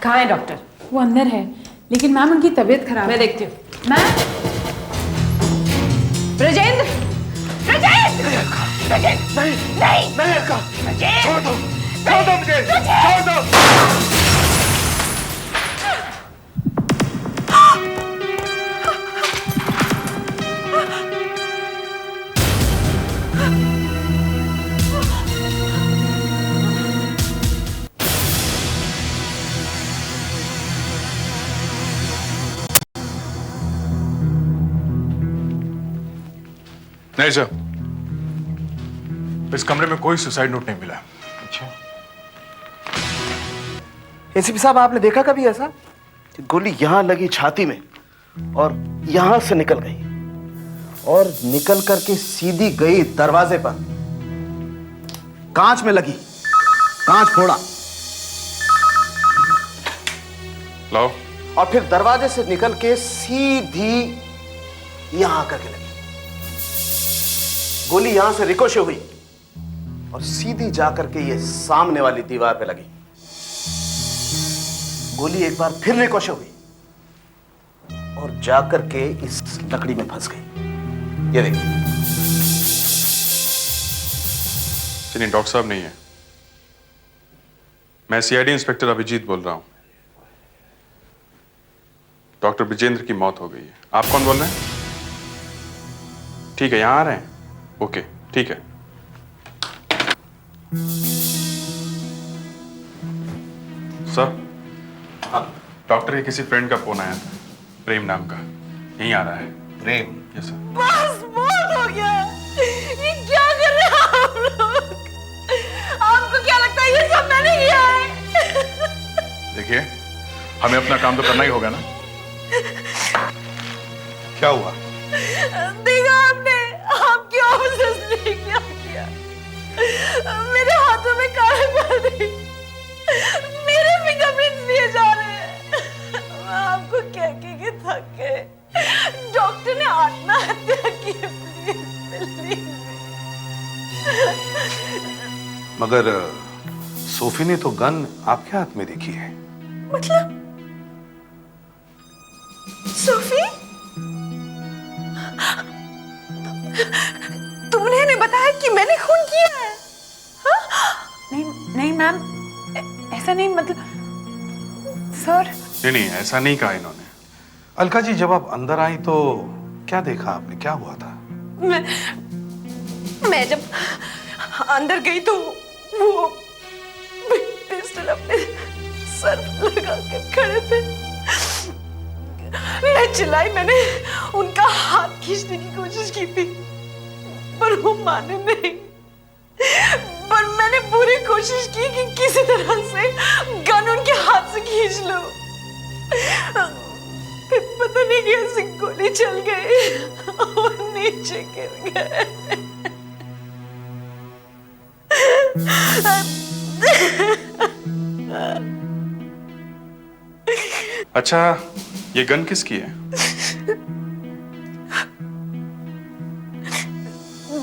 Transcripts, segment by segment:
कहाँ है डॉक्टर? वो अंदर है, लेकिन मैम उनकी तबीयत खराब मैं है। देखती हूँ। मैम, ब्रजेंद्र! ब्रजेंद्र! ब्रजेंद्र! नहीं! नहीं अक्का, छोड़ दो मुझे, छोड़ दो। नहीं सर, इस कमरे में कोई सुसाइड नोट नहीं मिला। अच्छा, एसीपी साहब आपने देखा कभी ऐसा कि गोली यहां लगी छाती में और यहां से निकल गई और निकल करके सीधी गई दरवाजे पर, कांच में लगी, कांच फोड़ा लाओ। और फिर दरवाजे से निकल के सीधी यहां आकर के लगी। गोली यहां से रिकोशे हुई और सीधी जाकर के ये सामने वाली दीवार पे लगी। गोली एक बार फिर रिकोशे हुई और जाकर के इस लकड़ी में फंस गई। ये देखिए। चलिए, डॉक्टर साहब नहीं है, मैं सीआईडी इंस्पेक्टर अभिजीत बोल रहा हूं। डॉक्टर ब्रजेंद्र की मौत हो गई है। आप कौन बोल रहे हैं? ठीक है, यहां आ रहे हैं? ओके, ठीक है। सर, डॉक्टर के किसी फ्रेंड का फोन आया था, प्रेम नाम का, यहीं आ रहा है। प्रेम? Yes sir. बस बहुत हो गया। ये क्या कर रहे हैं आप लोग? आपको क्या लगता है ये सब मैंने किया है? देखिए, हमें अपना काम तो करना ही होगा ना। क्या हुआ? देखा आपने, आपकी ऑफिसर्स ने क्या किया? मेरे हाथों में काले पर्दे, मेरे फिंगरप्रिंट्स लिए जा रहे हैं। मैं आपको कह के थक गए। डॉक्टर ने आत्महत्या की। प्लीज। मगर सोफी ने तो गन आपके हाथ में देखी है। मतलब सोफी, तुमने इन्हें बताया कि मैंने खून किया है? हाँ? नहीं मैम, ऐसा नहीं, मतलब सर। नहीं, ऐसा नहीं कहा इन्होंने। अलका जी, जब आप अंदर आई तो क्या देखा आपने, क्या हुआ था? मैं जब अंदर गई तो वो पिस्टल अपने सर पर लगा कर खड़े थे। मैं चिल्लाई, मैंने उनका हाथ खींचने की कोशिश की थी, पर वो माने नहीं। पर मैंने पूरी कोशिश की कि किसी तरह से गन उनके हाथ से खींच लूं। फिर पता नहीं कैसे गोली चल गई और नीचे गिर गए। अच्छा, ये गन किसकी है?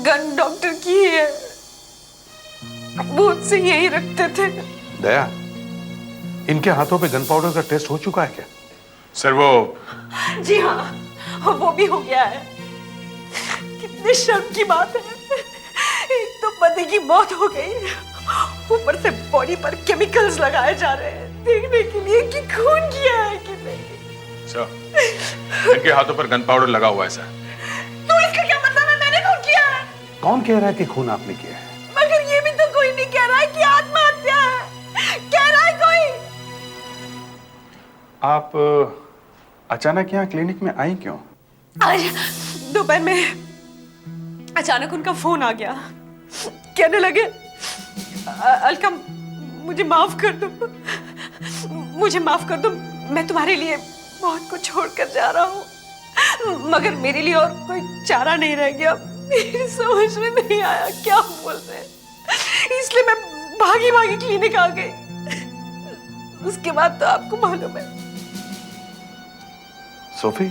गन डॉक्टर की है, वो उससे यही रखते थे। दया, इनके हाथों पे गन पाउडर का टेस्ट हो चुका है क्या? सर, वो जी हाँ, वो भी हो गया है। कितने शर्म की बात है, एक तो पति की मौत हो गई, ऊपर से बॉडी पर केमिकल्स लगाए जा रहे हैं देखने के लिए कि खून किया है कि नहीं। सर, इनके हाथों पर गन पाउडर लगा हुआ है सर। तो इसका क्या मतलब है मैंने खून किया है? कौन कह रहा है कि खून आपने किया है? मगर ये भी तो कोई नहीं कह रहा है कि आत्महत्या है। कह रहा है कोई। आप अचानक यहाँ क्लिनिक में आई क्यों? आज दोपहर में अचानक उनका फोन आ गया, कहने लगे अलका मुझे माफ कर दो, मुझे माफ कर दो, मैं तुम्हारे लिए बहुत कुछ छोड़कर जा रहा हूँ, मगर मेरे लिए और कोई चारा नहीं रह गया। मेरी समझ में नहीं आया क्या बोल रहे हैं, इसलिए मैं भागी भागी क्लिनिक आ गई। उसके बाद तो आपको मालूम है। सोफी,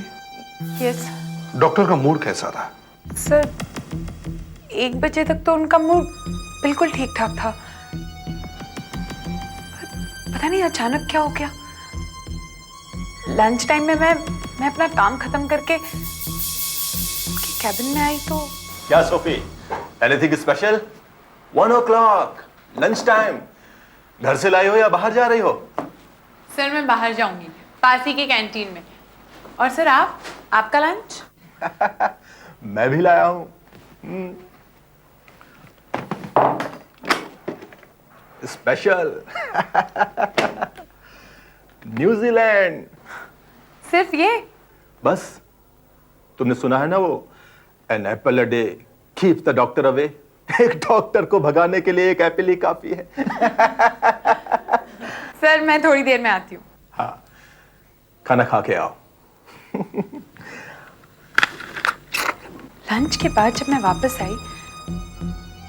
यस डॉक्टर का मूड कैसा था? सर, 1 बजे तक तो उनका मूड बिल्कुल ठीक ठाक था, पता नहीं अचानक क्या हो गया। लंच टाइम में मैं अपना काम खत्म करके उनके कैबिन में आई तो क्या Sophie, anything special? 1 o'clock, lunch time. घर से लाई हो या बाहर जा रही हो? सर मैं बाहर जाऊंगी, पास ही के कैंटीन में। और सर आपका लंच? मैं भी लाया हूं। स्पेशल न्यूजीलैंड। सिर्फ ये? बस, तुमने सुना है ना वो, an apple a day keeps the doctor away. एक डॉक्टर को भगाने के लिए एक एप्पल ही काफी है। सर मैं थोड़ी देर में आती हूँ। हाँ, खाना खा के आओ। लंच के बाद जब मैं वापस आई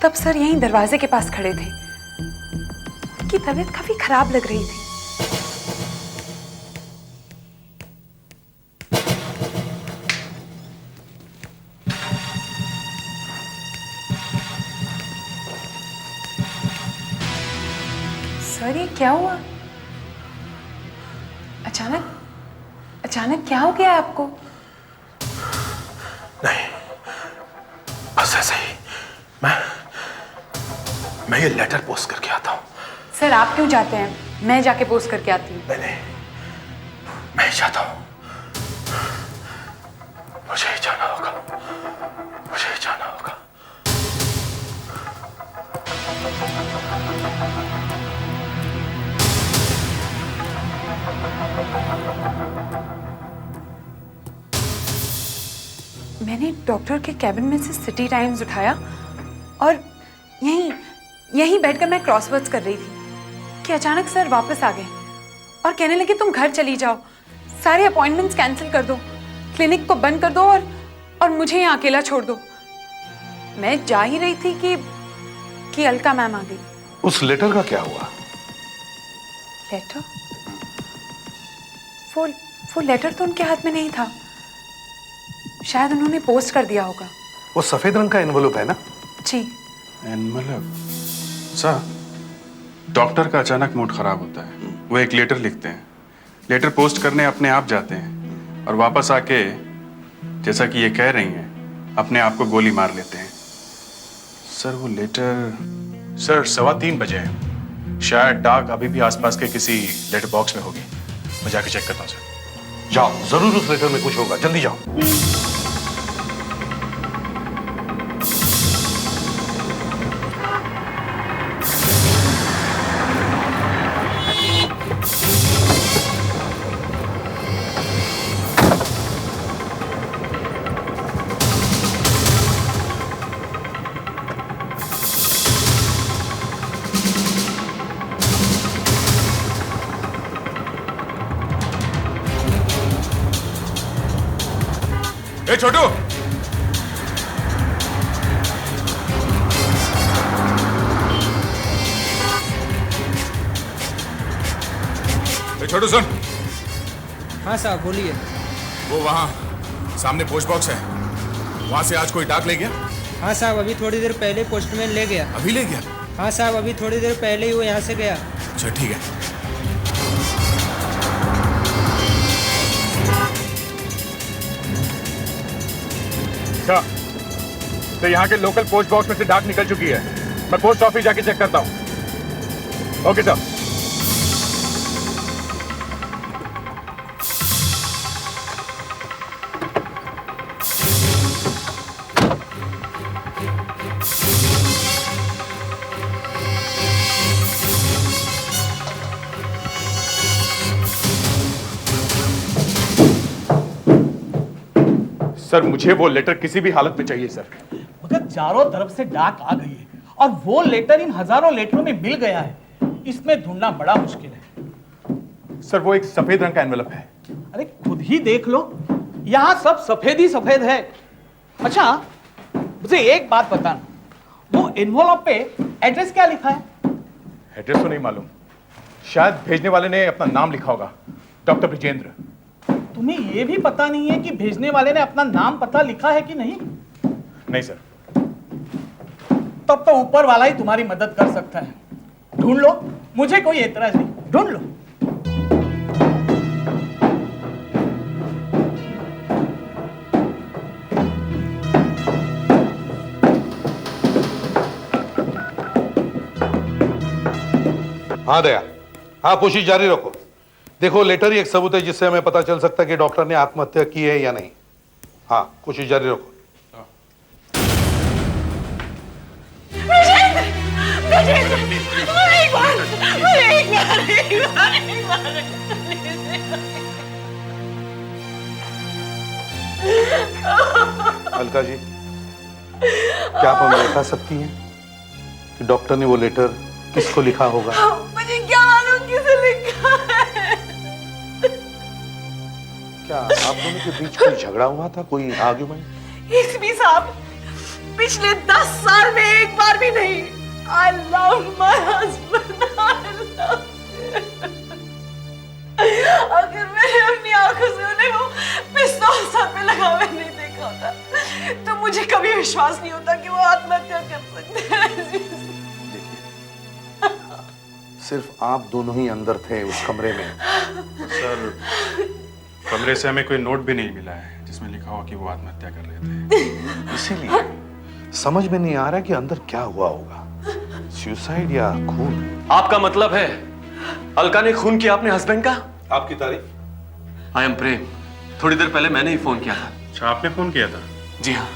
तब सर यहीं दरवाजे के पास खड़े थे। उनकी तबीयत काफी खराब लग रही थी। सर ये क्या हुआ? अचानक क्या हो गया आपको? नहीं, बस ऐसे ही। मैं ये लेटर पोस्ट करके आता हूँ। सर आप क्यों जाते हैं? मैं जाके पोस्ट करके आती हूँ। नहीं, मैं ही जाता हूँ। मुझे ही जाना होगा। मैंने डॉक्टर के कैबिन में से सिटी टाइम्स उठाया और यहीं बैठकर मैं क्रॉसवर्ड्स कर रही थी कि अचानक सर वापस आ गए और कहने लगे तुम घर चली जाओ, सारे अपॉइंटमेंट्स कैंसिल कर दो, क्लिनिक को बंद कर दो और मुझे यहाँ अकेला छोड़ दो। मैं जा ही रही थी कि अलका मैम आ गई। उस लेटर का क्या हुआ? लेटर? वो लेटर तो उनके हाथ में नहीं था, शायद उन्होंने पोस्ट कर दिया होगा। वो सफेद रंग का एनवलप है ना? जी। एनवलप? सर, डॉक्टर का अचानक मूड खराब होता है, वो एक लेटर लिखते हैं, लेटर पोस्ट करने अपने आप जाते हैं और वापस आके जैसा कि ये कह रही हैं अपने आप को गोली मार लेते हैं। सर वो लेटर? सर 3:15 बजे है, शायद डाक अभी भी आसपास के किसी लेटर बॉक्स में होगी। मैं जाके चेक करता हूँ सर। जाओ, जरूर उस लेटर में कुछ होगा, जल्दी जाओ। ए छोटू, छोटू सुन। हाँ साहब बोलिए। वो वहाँ सामने पोस्ट बॉक्स है, वहाँ से आज कोई डाक ले गया? हाँ साहब अभी थोड़ी देर पहले पोस्टमैन ले गया। अभी ले गया? हाँ साहब अभी थोड़ी देर पहले ही वो यहाँ से गया। अच्छा ठीक है। अच्छा, तो यहाँ के लोकल पोस्ट बॉक्स में से डाक निकल चुकी है। मैं पोस्ट ऑफिस जाके चेक करता हूँ। Okay sir. सर मुझे वो लेटर किसी भी हालत में चाहिए सर। मगर चारों तरफ से डाक आ गई है और वो लेटर इन हजारों लेटरों में मिल गया है, इसमें ढूंढना बड़ा मुश्किल है। सर वो एक सफेद रंग का एनवेलप है। अरे खुद ही देख लो, यहाँ सब सफेद ही सफेद है। अच्छा मुझे एक बात बताना, वो एनवेलप पे एड्रेस क्या लिखा है? एड्रेस तो नहीं मालूम, शायद भेजने वाले ने अपना नाम लिखा होगा, डॉक्टर ब्रिजेंद्र। तुम्हें ये भी पता नहीं है कि भेजने वाले ने अपना नाम पता लिखा है कि नहीं? नहीं सर। तब तो ऊपर वाला ही तुम्हारी मदद कर सकता है। ढूंढ लो, मुझे कोई एतराज नहीं, ढूंढ लो। हाँ दया, हाँ कोशिश जारी रखो। देखो लेटर ही एक सबूत है जिससे हमें पता चल सकता है कि डॉक्टर ने आत्महत्या की है या नहीं। हाँ कोशिश जारी रखो। अलका जी, क्या आप हमें बता सकती हैं कि डॉक्टर ने वो लेटर किसको लिखा होगा? मुझे क्या मालूम किसे लिखा है। क्या आप दोनों के बीच कोई झगड़ा हुआ था, कोई आर्ग्यूमेंट? एसपी साहब, पिछले 10 साल में एक बार भी नहीं। I love my husband. I love him. अगर मैंने अपनी आंखों से उन्हें वो पिस्तौल सर पे लगा हुआ नहीं देखा होता, तो मुझे कभी विश्वास नहीं होता कि वो आत्महत्या कर सकते हैं। सिर्फ आप दोनों ही अंदर थे उस कमरे में। सर, कमरे से हमें कोई नोट भी नहीं मिला है जिसमें लिखा हो कि वो आत्महत्या कर रहे थे। इसीलिए समझ में नहीं आ रहा कि अंदर क्या हुआ होगा, सुसाइड या खून। आपका मतलब है अलका ने खून किया अपने हस्बैंड का? आपकी तारीफ? आई एम प्रेम। थोड़ी देर पहले मैंने ही फोन किया था। अच्छा, आपने फोन किया था? जी हाँ।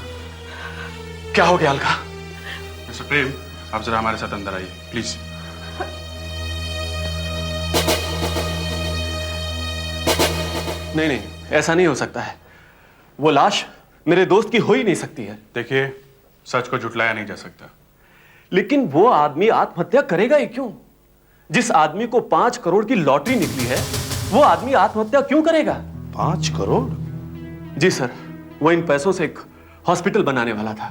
क्या हो गया अलका? मिस्टर प्रेम, आप जरा हमारे साथ अंदर आइए प्लीज। नहीं नहीं, ऐसा नहीं हो सकता है। वो लाश मेरे दोस्त की हो ही नहीं सकती है। देखिए, सच को झुटलाया नहीं जा सकता। लेकिन वो आदमी आत्महत्या करेगा ही क्यों? जिस आदमी को 5 करोड़ की लॉटरी निकली है, वो आदमी आत्महत्या क्यों करेगा? 5 करोड़? जी सर, वो इन पैसों से एक हॉस्पिटल बनाने वाला था।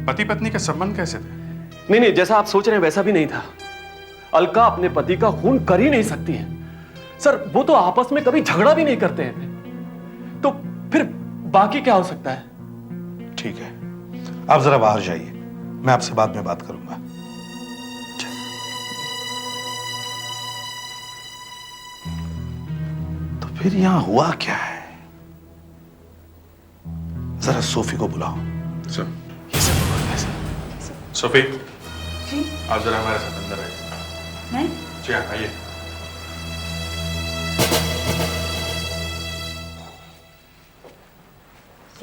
पति पत्नी का संबंध कैसे थे? नहीं नहीं, जैसा आप सोच रहे हैं वैसा भी नहीं था। अलका अपने पति का खून कर ही नहीं सकती है सर। वो तो आपस में कभी झगड़ा भी नहीं करते हैं, तो फिर बाकी क्या हो सकता है? ठीक है, आप जरा बाहर जाइए, मैं आपसे बाद में बात करूंगा। तो फिर यहां हुआ क्या है? जरा सोफी को बुलाओ। सर, ये सब हुआ कैसे? सोफी, जी आप जरा हमारे साथ अंदर आइए। मैं जी हाँ, आइए।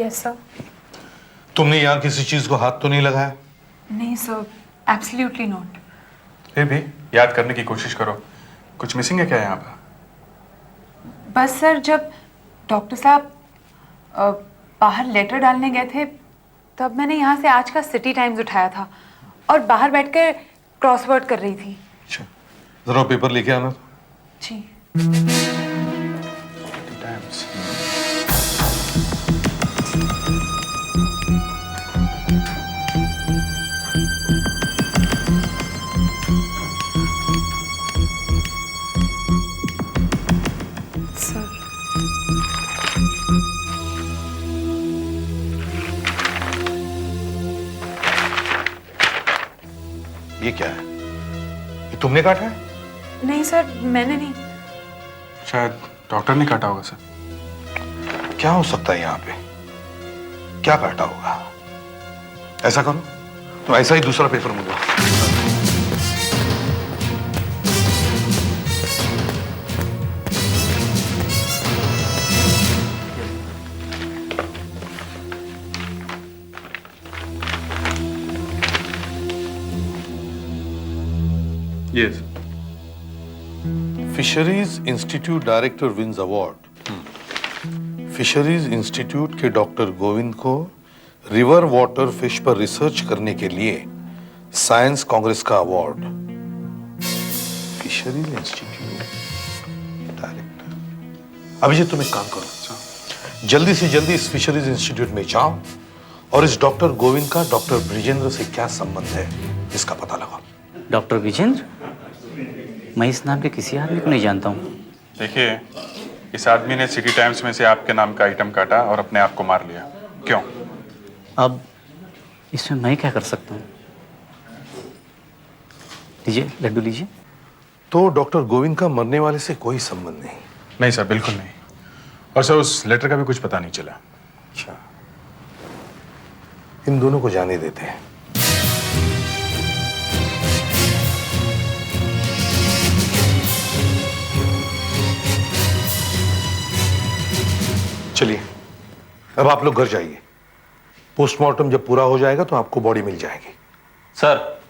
Yes sir. तुमने यहां किसी चीज को हाथ तो नहीं लगाया? नहीं सर, एब्सोल्युटली नॉट। फिर भी याद करने की कोशिश करो, कुछ मिसिंग है क्या यहाँ पर? बस सर, जब डॉक्टर साहब बाहर लेटर डालने गए थे, तब मैंने यहाँ से आज का सिटी टाइम्स उठाया था और बाहर बैठकर क्रॉसवर्ड कर रही थी। अच्छा, जरा पेपर लेके आना। जी। टाइम्स। सर, ये क्या है? ये तुमने काटा है? नहीं सर, मैंने नहीं। शायद डॉक्टर ने काटा होगा सर। क्या हो सकता है यहाँ पे? क्या काटा होगा? ऐसा करो, तो ऐसा ही दूसरा पेपर मंगवाओ। Yes. Fisheries institute director wins award. Fisheries institute के डॉक्टर गोविंद को रिवर वाटर फिश पर रिसर्च करने के लिए साइंस कांग्रेस का award. Fisheries institute director. Abhijit, तुम एक काम करो, जल्दी से जल्दी इस फिशरीज इंस्टीट्यूट में जाओ और इस डॉक्टर गोविंद का डॉक्टर ब्रिजेंद्र से क्या संबंध है इसका पता लगाओ। डॉक्टर विजेंद्र? मैं इस नाम के किसी आदमी को नहीं जानता हूँ। देखिए, इस आदमी ने सिटी टाइम्स में से आपके नाम का आइटम काटा और अपने आप को मार लिया। क्यों? अब इसमें मैं क्या कर सकता हूँ? लीजिए, लड्डू लीजिए। तो डॉक्टर गोविंद का मरने वाले से कोई संबंध नहीं? नहीं सर, बिल्कुल नहीं। और सर, उस लेटर का भी कुछ पता नहीं चला। अच्छा, इन दोनों को जाने देते हैं। चलिए अब आप लोग घर जाइए। पोस्टमार्टम जब पूरा हो जाएगा तो आपको बॉडी मिल जाएगी। सर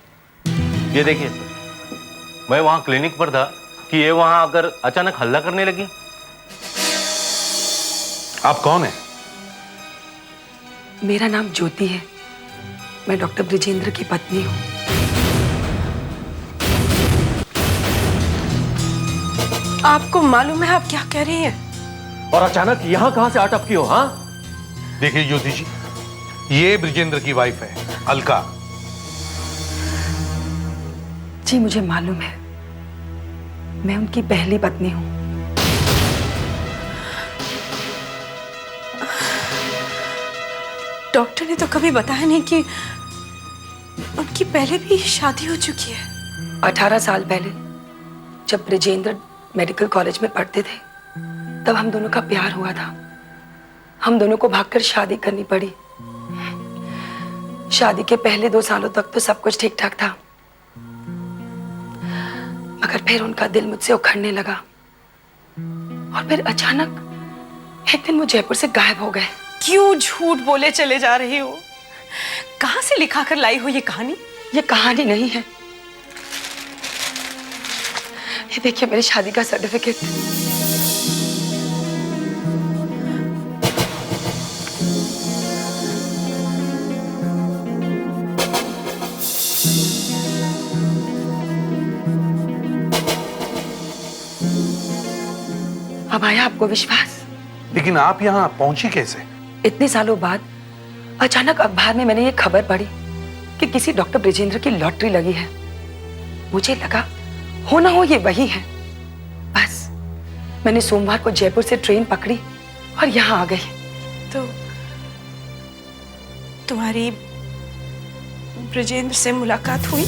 ये देखिए सर, मैं वहां क्लिनिक पर था कि ये वहां आकर अचानक हल्ला करने लगी। आप कौन हैं? मेरा नाम ज्योति है। मैं डॉक्टर ब्रिजेंद्र की पत्नी हूँ। आपको मालूम है आप क्या कह रही हैं? और अचानक यहां कहां से आ टपकी हो? हाँ देखिए ज्योति जी, ये ब्रिजेंद्र की वाइफ है अलका। जी मुझे मालूम है, मैं उनकी पहली पत्नी हूँ। डॉक्टर ने तो कभी बताया नहीं कि उनकी पहले भी शादी हो चुकी है। 18 साल पहले जब ब्रिजेंद्र मेडिकल कॉलेज में पढ़ते थे तब हम दोनों का प्यार हुआ था। हम दोनों को भागकर शादी करनी पड़ी। शादी के पहले 2 सालों तक तो सब कुछ ठीक ठाक था, मगर फिर उनका दिल मुझसे उखड़ने लगा और फिर अचानक एक दिन वो जयपुर से गायब हो गए। क्यों झूठ बोले चले जा रही हो? कहां से लिखा कर लाई हो ये कहानी? ये कहानी नहीं है, ये देखिए मेरी शादी का सर्टिफिकेट। अब आया आपको विश्वास? लेकिन आप यहाँ पहुंची कैसे? इतने सालों बाद अचानक अखबार में मैंने ये खबर पढ़ी कि किसी डॉक्टर ब्रिजेंद्र की लॉटरी लगी है। मुझे लगा हो ना हो ये वही है। बस मैंने सोमवार को जयपुर से ट्रेन पकड़ी और यहाँ आ गई। तो तुम्हारी ब्रिजेंद्र से मुलाकात हुई?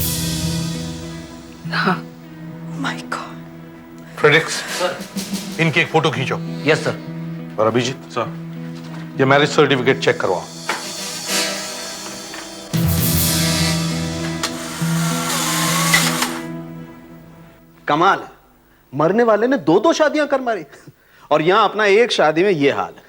हाँ। My God. फ्रेडिक्स, इनकी एक फोटो खींचो। Yes sir. और अभिजीत सर ये मैरिज सर्टिफिकेट चेक करवाओ। कमाल है, मरने वाले ने 2-2 शादियां कर मारी और यहां अपना एक शादी में ये हाल है।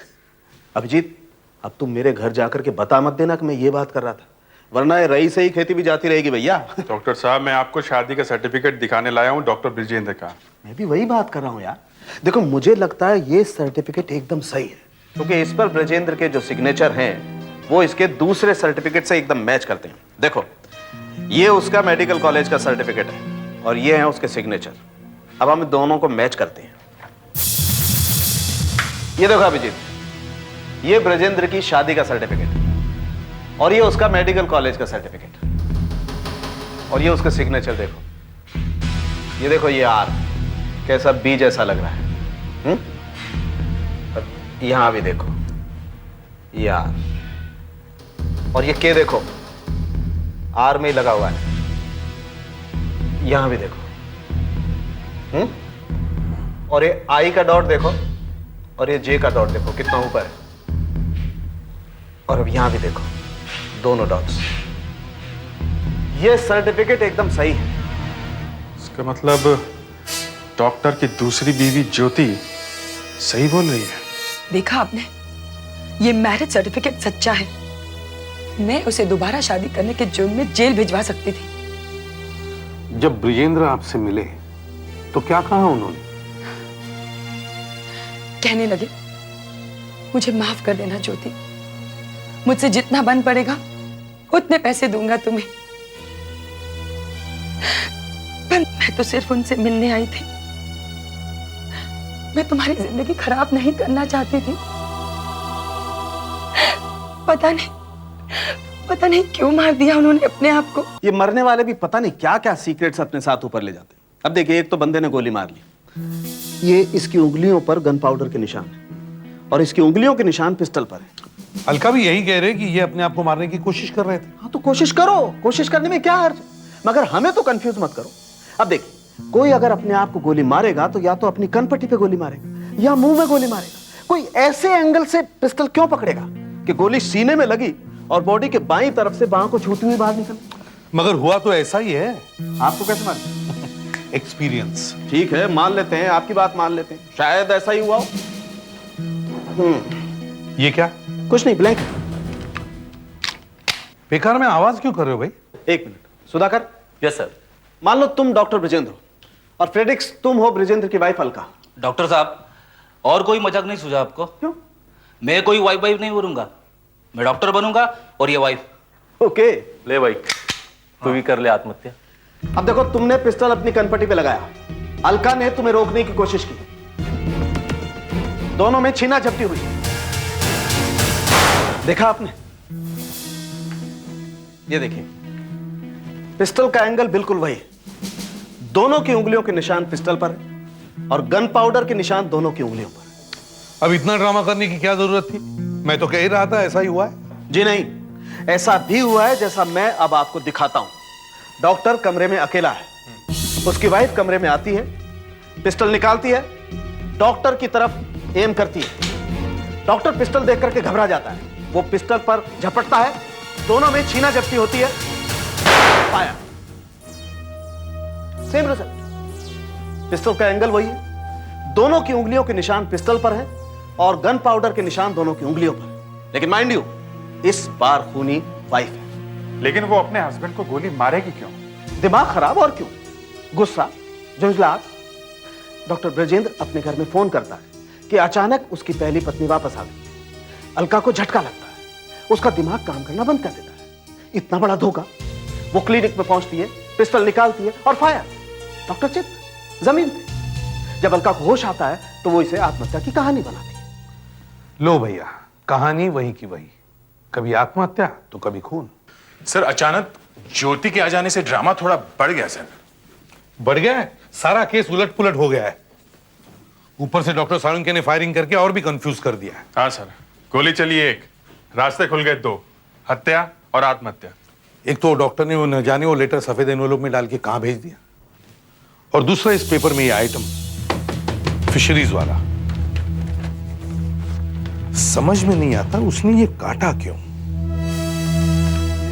अभिजीत, अब तुम मेरे घर जाकर के बता मत देना कि मैं ये बात कर रहा था, वरना ये रही सही खेती भी जाती रहेगी भैया। डॉक्टर साहब, मैं आपको शादी का सर्टिफिकेट दिखाने लाया हूँ डॉक्टर ब्रिजेंद्र का। मैं भी वही बात कर रहा हूँ यार। देखो मुझे लगता है ये सर्टिफिकेट एकदम सही है, क्योंकि इस पर ब्रिजेंद्र के जो सिग्नेचर हैं वो इसके दूसरे सर्टिफिकेट से एकदम मैच करते हैं। देखो ये उसका मेडिकल कॉलेज का सर्टिफिकेट है और ये है उसके सिग्नेचर। अब हम दोनों को मैच करते हैं। ये देखो अभिजीत, ये ब्रिजेंद्र की शादी का सर्टिफिकेट और ये उसका मेडिकल कॉलेज का सर्टिफिकेट और ये उसका सिग्नेचर। देखो ये देखो, ये आर कैसा बी जैसा लग रहा है। यहां भी देखो ये आर, और ये के देखो आर में ही लगा हुआ है। यहां भी देखो, और ये आई का डॉट देखो और ये जे का डॉट देखो कितना ऊपर है। और अब यहां भी देखो दोनों डॉट्स। ये सर्टिफिकेट एकदम सही है। इसका मतलब डॉक्टर की दूसरी बीवी ज्योति सही बोल रही है। देखा आपने, ये मैरिज सर्टिफिकेट सच्चा है। मैं उसे दोबारा शादी करने के जुर्म में जेल भिजवा सकती थी। जब ब्रिजेंद्र आपसे मिले तो क्या कहा उन्होंने? कहने लगे मुझे माफ कर देना ज्योति, मुझसे जितना बन पड़ेगा उतने पैसे दूंगा तुम्हें। पर मैं तो सिर्फ उनसे मिलने आई थी, मैं तुम्हारी जिंदगी खराब नहीं करना चाहती थी। पता नहीं क्यों मार दिया उन्होंने अपने आप को। ये मरने वाले भी पता नहीं क्या क्या सीक्रेट्स अपने साथ ऊपर ले जाते हैं। अब देखिए, एक तो बंदे ने गोली मार ली, ये इसकी उंगलियों पर गन पाउडर के निशान है और इसकी उंगलियों के निशान पिस्टल पर है। अलका भी यही कह रहे कि ये अपने आप को मारने की कोशिश कर रहे थे। हाँ तो कोशिश करो, कोशिश करने में क्या हर्ज, मगर हमें तो कंफ्यूज मत करो। अब देखिए, कोई अगर अपने आप को गोली मारेगा तो या तो अपनी कनपट्टी पे गोली मारेगा या मुंह में गोली मारेगा। कोई ऐसे एंगल से पिस्टल क्यों पकड़ेगा कि गोली सीने में लगी और बॉडी के बाईं तरफ से बाह को छूती हुई बाहर निकल। मगर हुआ तो ऐसा ही है। आपको कैसे मालूम? एक्सपीरियंस। ठीक है, मान लेते हैं, आपकी बात मान लेते हैं, शायद ऐसा ही हुआ हो। ये क्या? कुछ नहीं, ब्लैंक। बेकार में आवाज क्यों कर रहे हो भाई? एक मिनट सुधाकर। Yes sir. मान लो तुम डॉक्टर ब्रिजेंद्र हो और फ्रेडिक्स तुम हो ब्रिजेंद्र की वाइफ अलका। डॉक्टर साहब, और कोई मजाक नहीं सूझा आपको? क्यों? मैं कोई वाइफ नहीं बनूंगा, मैं डॉक्टर बनूंगा और ये वाइफ। ओके। ले भाई, तू भी कर ले आत्महत्या। अब देखो, तुमने पिस्टल अपनी कनपट्टी पे लगाया, अलका ने तुम्हें रोकने की कोशिश की, दोनों में छीना झपटी हुई। देखा आपने? ये देखिए, पिस्टल का एंगल बिल्कुल वही है, दोनों की उंगलियों के निशान पिस्टल पर है और गन पाउडर के निशान दोनों की उंगलियों पर है। अब इतना ड्रामा करने की क्या जरूरत थी? मैं तो कह ही रहा था ऐसा ही हुआ है। जी नहीं, ऐसा भी हुआ है जैसा मैं अब आपको दिखाता हूं। डॉक्टर कमरे में अकेला है, उसकी वाइफ कमरे में आती है, पिस्टल निकालती है, डॉक्टर की तरफ एम करती है। डॉक्टर पिस्टल देख करके घबरा जाता है, वो पिस्टल पर झपटता है, दोनों में छीना झपटी होती है, फायर। Same result. पिस्टल का एंगल वही है, दोनों की उंगलियों के निशान पिस्टल पर है और गन पाउडर के निशान दोनों की उंगलियों पर है। लेकिन माइंड यू, इस बार खूनी वाइफ है। लेकिन वो अपने हस्बैंड को गोली मारेगी क्यों? दिमाग खराब और क्यों? गुस्सा, झुंझलाहट। डॉक्टर ब्रजेंद्र अपने घर में फोन करता है कि अचानक उसकी पहली पत्नी वापस आ गई। अलका को झटका लगता है, उसका दिमाग काम करना बंद कर देता है। इतना बड़ा धोखा। वो क्लिनिक में पहुंचती है, पिस्टल निकालती है और फायर। डॉक्टर चित जमीन पे। जब अलका को होश आता है तो वो इसे आत्महत्या की कहानी बनाती है। लो भैया, कहानी वही की वही, कभी आत्महत्या तो कभी खून। सर, अचानक ज्योति के आ जाने से ड्रामा थोड़ा बढ़ गया सर। बढ़ गया है? सारा केस उलट पुलट हो गया है। ऊपर से डॉक्टर साळुंखे ने फायरिंग करके और भी कंफ्यूज कर दिया है। हाँ सर, गोली चली एक, रास्ते खुल गए दो, हत्या और आत्महत्या। एक तो डॉक्टर ने वो न जाने वो लेटर सफेद एनवेलप में डाल के कहां भेज दिया, और दूसरा इस पेपर में ये आइटम फिशरीज वाला। समझ में नहीं आता उसने ये काटा क्यों।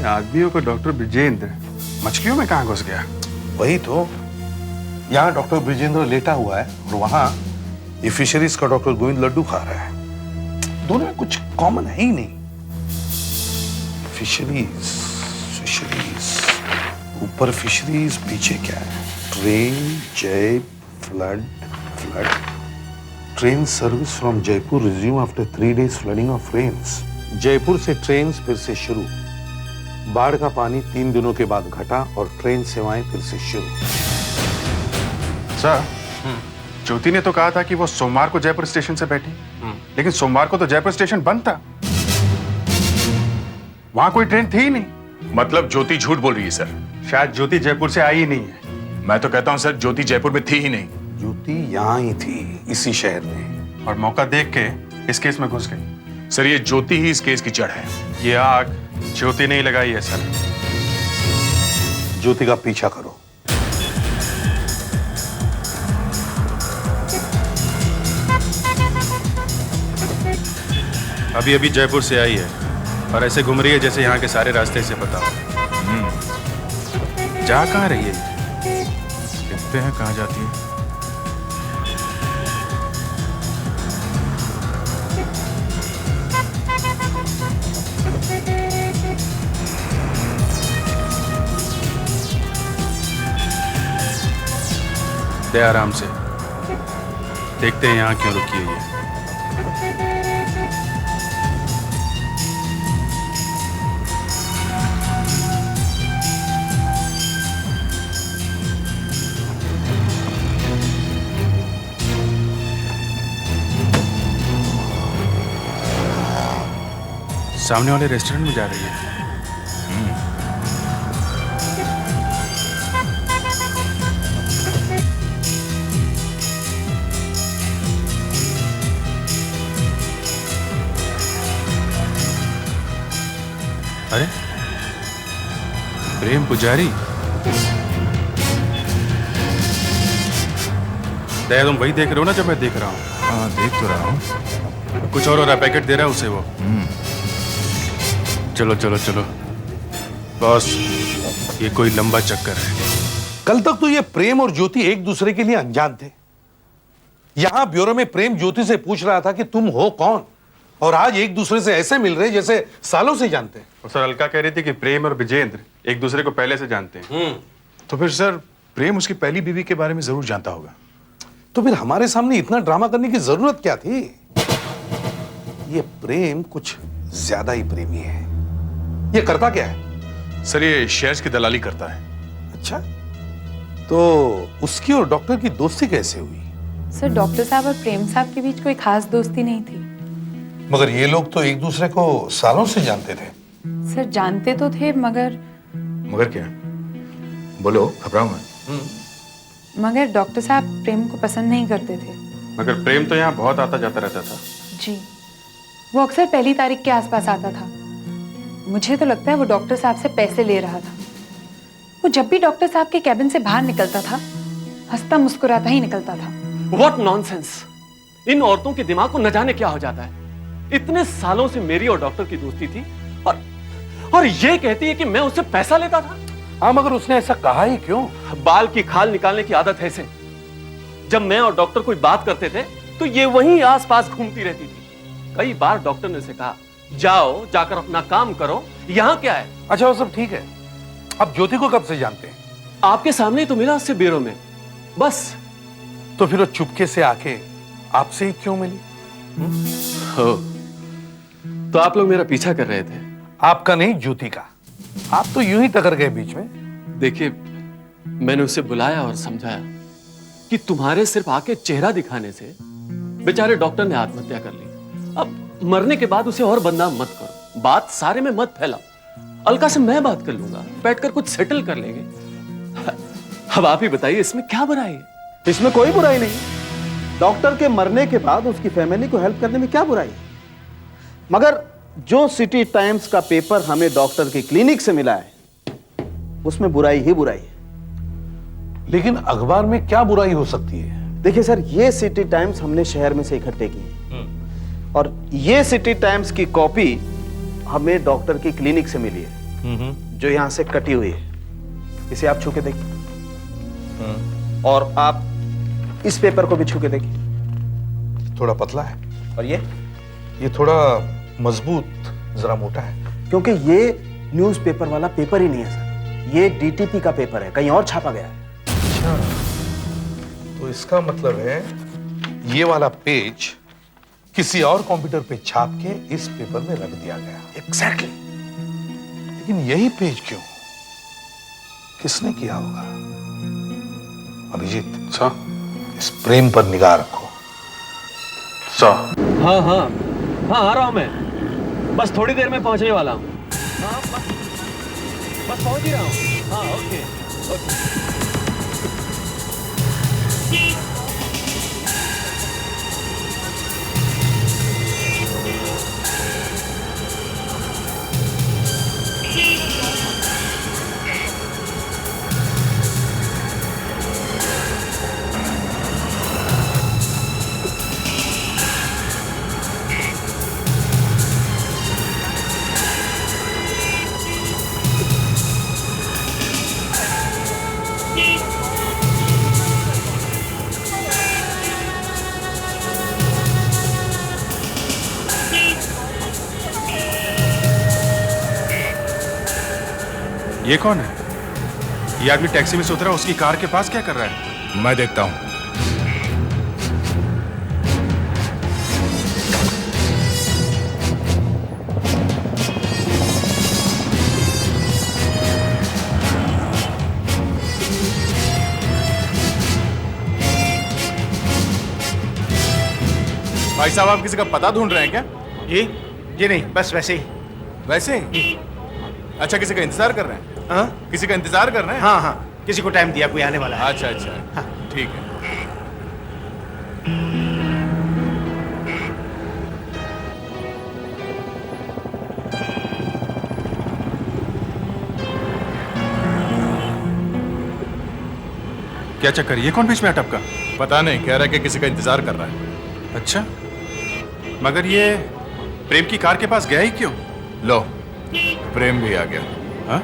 आदमियों को डॉक्टर ब्रिजेंद्र मछलियों में कहां घुस गया? वही तो, यहां डॉक्टर ब्रिजेंद्र लेटा हुआ है और वहां ये फिशरीज का डॉक्टर गोविंद लड्डू खा रहा है। दोनों में कुछ कॉमन है ही नहीं। फिशरीज फिशरीज, ऊपर फिशरीज, पीछे क्या है? ट्रेन, जय, flood, flood. Train service from Jaipur resume after 3 days flooding of rains. Jaipur से ट्रेन फिर से शुरू, बाढ़ का पानी 3 दिनों के बाद घटा और ट्रेन सेवाएं फिर से शुरू। सर, ज्योति ने तो कहा था कि वो सोमवार को जयपुर स्टेशन से बैठी, लेकिन सोमवार को तो जयपुर स्टेशन बंद था, वहां कोई ट्रेन थी ही नहीं। मतलब ज्योति झूठ बोल रही है सर? शायद ज्योति जयपुर से आई ही नहीं है। मैं तो कहता हूं सर, ज्योति जयपुर में थी ही नहीं। ज्योति यहाँ ही थी, इसी शहर में, और मौका देख के इस केस में घुस गई। सर, ये ज्योति ही इस केस की जड़ है। ये आग ज्योति नहीं लगाई है सर। ज्योति का पीछा करो। अभी अभी जयपुर से आई है और ऐसे घूम रही है जैसे यहाँ के सारे रास्ते से पता हो। जा कहाँ रही है? देखते हैं कहाँ जाती है। दे आराम से, देखते हैं यहाँ क्यों रुकी है ये। सामने वाले रेस्टोरेंट में जा रही है। अरे, प्रेम पुजारी, दया तुम वही देख रहे हो ना जो मैं देख रहा हूँ? हाँ, देख तो रहा हूँ। कुछ और हो रहा है, पैकेट दे रहा है उसे वो। चलो चलो चलो बॉस, ये कोई लंबा चक्कर है। कल तक तो ये प्रेम और ज्योति एक दूसरे के लिए अनजान थे। यहां ब्यूरो में प्रेम ज्योति से पूछ रहा था कि तुम हो कौन, और आज एक दूसरे से ऐसे मिल रहे जैसे सालों से जानते हैं। और सर अलका कह रही थी कि प्रेम और विजेंद्र एक दूसरे को पहले से जानते हैं। तो फिर सर प्रेम उसकी पहली बीवी के बारे में जरूर जानता होगा। तो फिर हमारे सामने इतना ड्रामा करने की जरूरत क्या थी? ये प्रेम कुछ ज्यादा ही प्रेमी है। ये करता क्या है? सर ये शेयर्स की दलाली करता है। अच्छा, तो उसकी और डॉक्टर की दोस्ती कैसे हुई? सर डॉक्टर साहब और प्रेम साहब के बीच कोई खास दोस्ती नहीं थी। मगर ये लोग तो एक दूसरे को सालों से जानते थे। सर जानते तो थे मगर क्या? बोलो, घबराओ मत। मगर डॉक्टर साहब प्रेम को पसंद नहीं करते थे। मगर प्रेम तो यहाँ बहुत आता जाता रहता था। जी, वो अक्सर पहली तारीख के आसपास आता था। मुझे तो लगता है वो डॉक्टर साहब से पैसे ले रहा था। वो जब भी डॉक्टर साहब के कैबिन से बाहर निकलता था, हंसता मुस्कुराता ही निकलता था। What nonsense! इन औरतों के दिमाग को न जाने क्या हो जाता है। इतने सालों से मेरी और डॉक्टर की दोस्ती थी और ये कहती है कि मैं उससे पैसा लेता था। हाँ, मगर उसने ऐसा कहा ही क्यों? बाल की खाल निकालने की आदत है इसे। जब मैं और डॉक्टर कोई बात करते थे तो ये वहीं आसपास घूमती रहती थी। कई बार डॉक्टर ने उसे कहा, जाओ जाकर अपना काम करो, यहाँ क्या है? अच्छा, वो सब ठीक है। अब ज्योति को कब से जानते हैं? आपके सामने ही तो मिला उससे ब्यूरो में, बस। तो फिर वो चुपके से आके आपसे ही क्यों मिली? हो, तो आप लोग मेरा पीछा कर रहे थे? आपका नहीं, ज्योति का। आप तो यूं ही टकर गए बीच में। देखिए, मैंने उसे बुलाया और समझाया कि तुम्हारे सिर्फ आके चेहरा दिखाने से बेचारे डॉक्टर ने आत्महत्या कर ली। अब मरने के बाद उसे और बदनाम मत करो, बात सारे में मत फैलाओ। अलका से मैं बात कर लूंगा, बैठकर कुछ सेटल कर लेंगे। अब आप ही बताइए, इसमें क्या बुराई है? इसमें कोई बुराई नहीं। डॉक्टर के मरने के बाद उसकी फैमिली को हेल्प करने में क्या बुराई है? मगर जो सिटी टाइम्स का पेपर हमें डॉक्टर के क्लिनिक से मिला है, उसमें बुराई ही बुराई है। लेकिन अखबार में क्या बुराई हो सकती है? देखिए सर, ये सिटी टाइम्स हमने शहर में से इकट्ठे की है और ये सिटी टाइम्स की कॉपी हमें डॉक्टर की क्लिनिक से मिली है, जो यहां से कटी हुई है। इसे आप छू के देखिए और आप इस पेपर को भी छू के देखिए। थोड़ा पतला है और ये थोड़ा मजबूत, जरा मोटा है। क्योंकि ये न्यूज़पेपर वाला पेपर ही नहीं है सर, ये डीटीपी का पेपर है, कहीं और छापा गया है। अच्छा, तो इसका मतलब है ये वाला पेज किसी और कंप्यूटर पे छाप के इस पेपर में रख दिया गया। एग्जैक्टली। लेकिन यही पेज क्यों? किसने किया होगा? अभिजीत, इस प्रेम पर निगाह रखो। हाँ हाँ हाँ, आ रहा हूं मैं, बस थोड़ी देर में पहुंचने वाला हूं। हाँ, बस पहुंच ही रहा हूं। हाँ, ओके। ये कौन है? ये आदमी टैक्सी में से उतरा, उसकी कार के पास क्या कर रहा है? मैं देखता हूं। भाई साहब, आप किसी का पता ढूंढ रहे हैं क्या? जी नहीं, बस वैसे ही। वैसे ही? अच्छा, किसी का इंतजार कर रहे हैं? हाँ किसी का इंतजार कर रहे हैं? हाँ हाँ, किसी को टाइम दिया, कोई आने वाला है। अच्छा अच्छा, ठीक है। क्या चक्कर? ये कौन बीच में है टपका? पता नहीं, कह रहा है कि किसी का इंतजार कर रहा है। अच्छा, मगर ये प्रेम की कार के पास गया ही क्यों? लो, प्रेम भी आ गया। हाँ?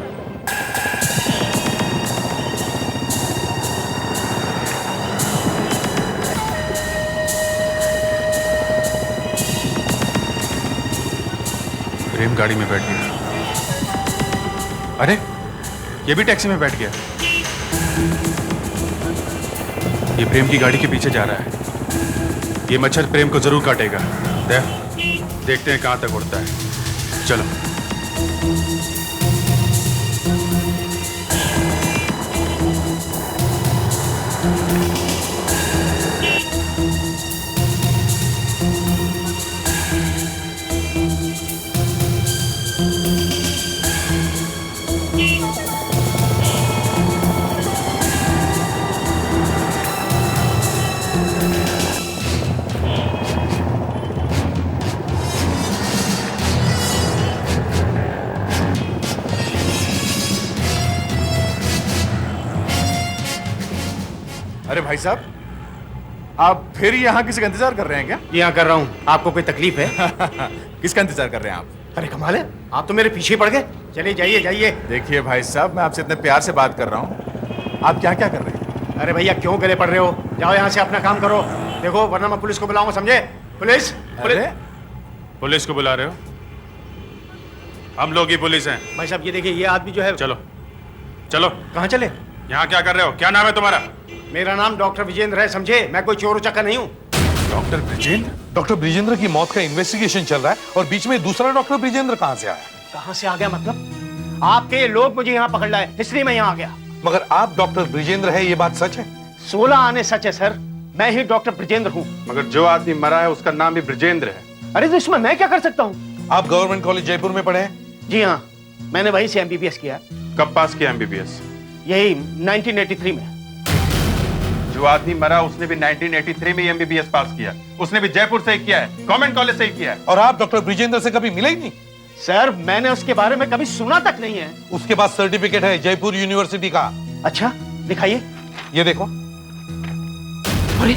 प्रेम गाड़ी में बैठ गया। अरे ये भी टैक्सी में बैठ गया। ये प्रेम की गाड़ी के पीछे जा रहा है। ये मच्छर प्रेम को जरूर काटेगा। देखते हैं कहां तक उड़ता है। चलो। अरे भाई साहब, आप फिर यहाँ किसी का इंतजार कर रहे हैं क्या? यहाँ कर रहा हूँ। आपको कोई तकलीफ है? किसका इंतजार कर रहे हैं आप? अरे कमाल है, आप तो मेरे पीछे पड़ गए। चलिए जाइए जाइए। देखिए भाई साहब, मैं आपसे इतने प्यार से बात कर रहा हूँ, आप क्या क्या कर रहे हैं? अरे भैया क्यों गले पड़ रहे हो? जाओ यहाँ से अपना काम करो। देखो वरना मैं पुलिस को बुलाऊंगा, समझे? पुलिस अरे पुलिस को बुला रहे हो? हम लोग ही पुलिस हैं। भाई साहब ये देखिए, ये आदमी जो है। चलो चलो। कहाँ चले? यहाँ क्या कर रहे हो? क्या नाम है तुम्हारा? मेरा नाम डॉक्टर विजेंद्र है, समझे? मैं कोई चोर उचक्का नहीं हूँ। डॉक्टर ब्रिजेंद्र? डॉक्टर ब्रिजेंद्र की मौत का इन्वेस्टिगेशन चल रहा है और बीच में दूसरा डॉक्टर ब्रिजेंद्र कहां से आया? कहाँ से आ गया मतलब? आपके लोग मुझे यहाँ पकड़ लाए, इसलिए मैं यहाँ आ गया। मगर आप डॉक्टर ब्रिजेंद्र है, ये बात सच है? 16 आने सच है सर, मैं ही डॉक्टर ब्रिजेंद्र हूँ। मगर जो आदमी मरा है उसका नाम भी ब्रिजेंद्र है। अरे तो इसमें मैं क्या कर सकता हूँ? आप गवर्नमेंट कॉलेज जयपुर में पढ़े हैं? जी हाँ, मैंने वहीं से MBBS किया। कब पास किया MBBS? यही 1983 में। जो आदमी मरा उसने भी 1983 में MBBS पास किया। उसने भी जयपुर से ही किया है, गवर्नमेंट कॉलेज से ही किया है। और आप डॉक्टर ब्रिजेंद्र से कभी मिले ही नहीं? सर मैंने उसके बारे में कभी सुना तक नहीं है। उसके पास सर्टिफिकेट है जयपुर यूनिवर्सिटी का। अच्छा दिखाइए। ये देखो। अरे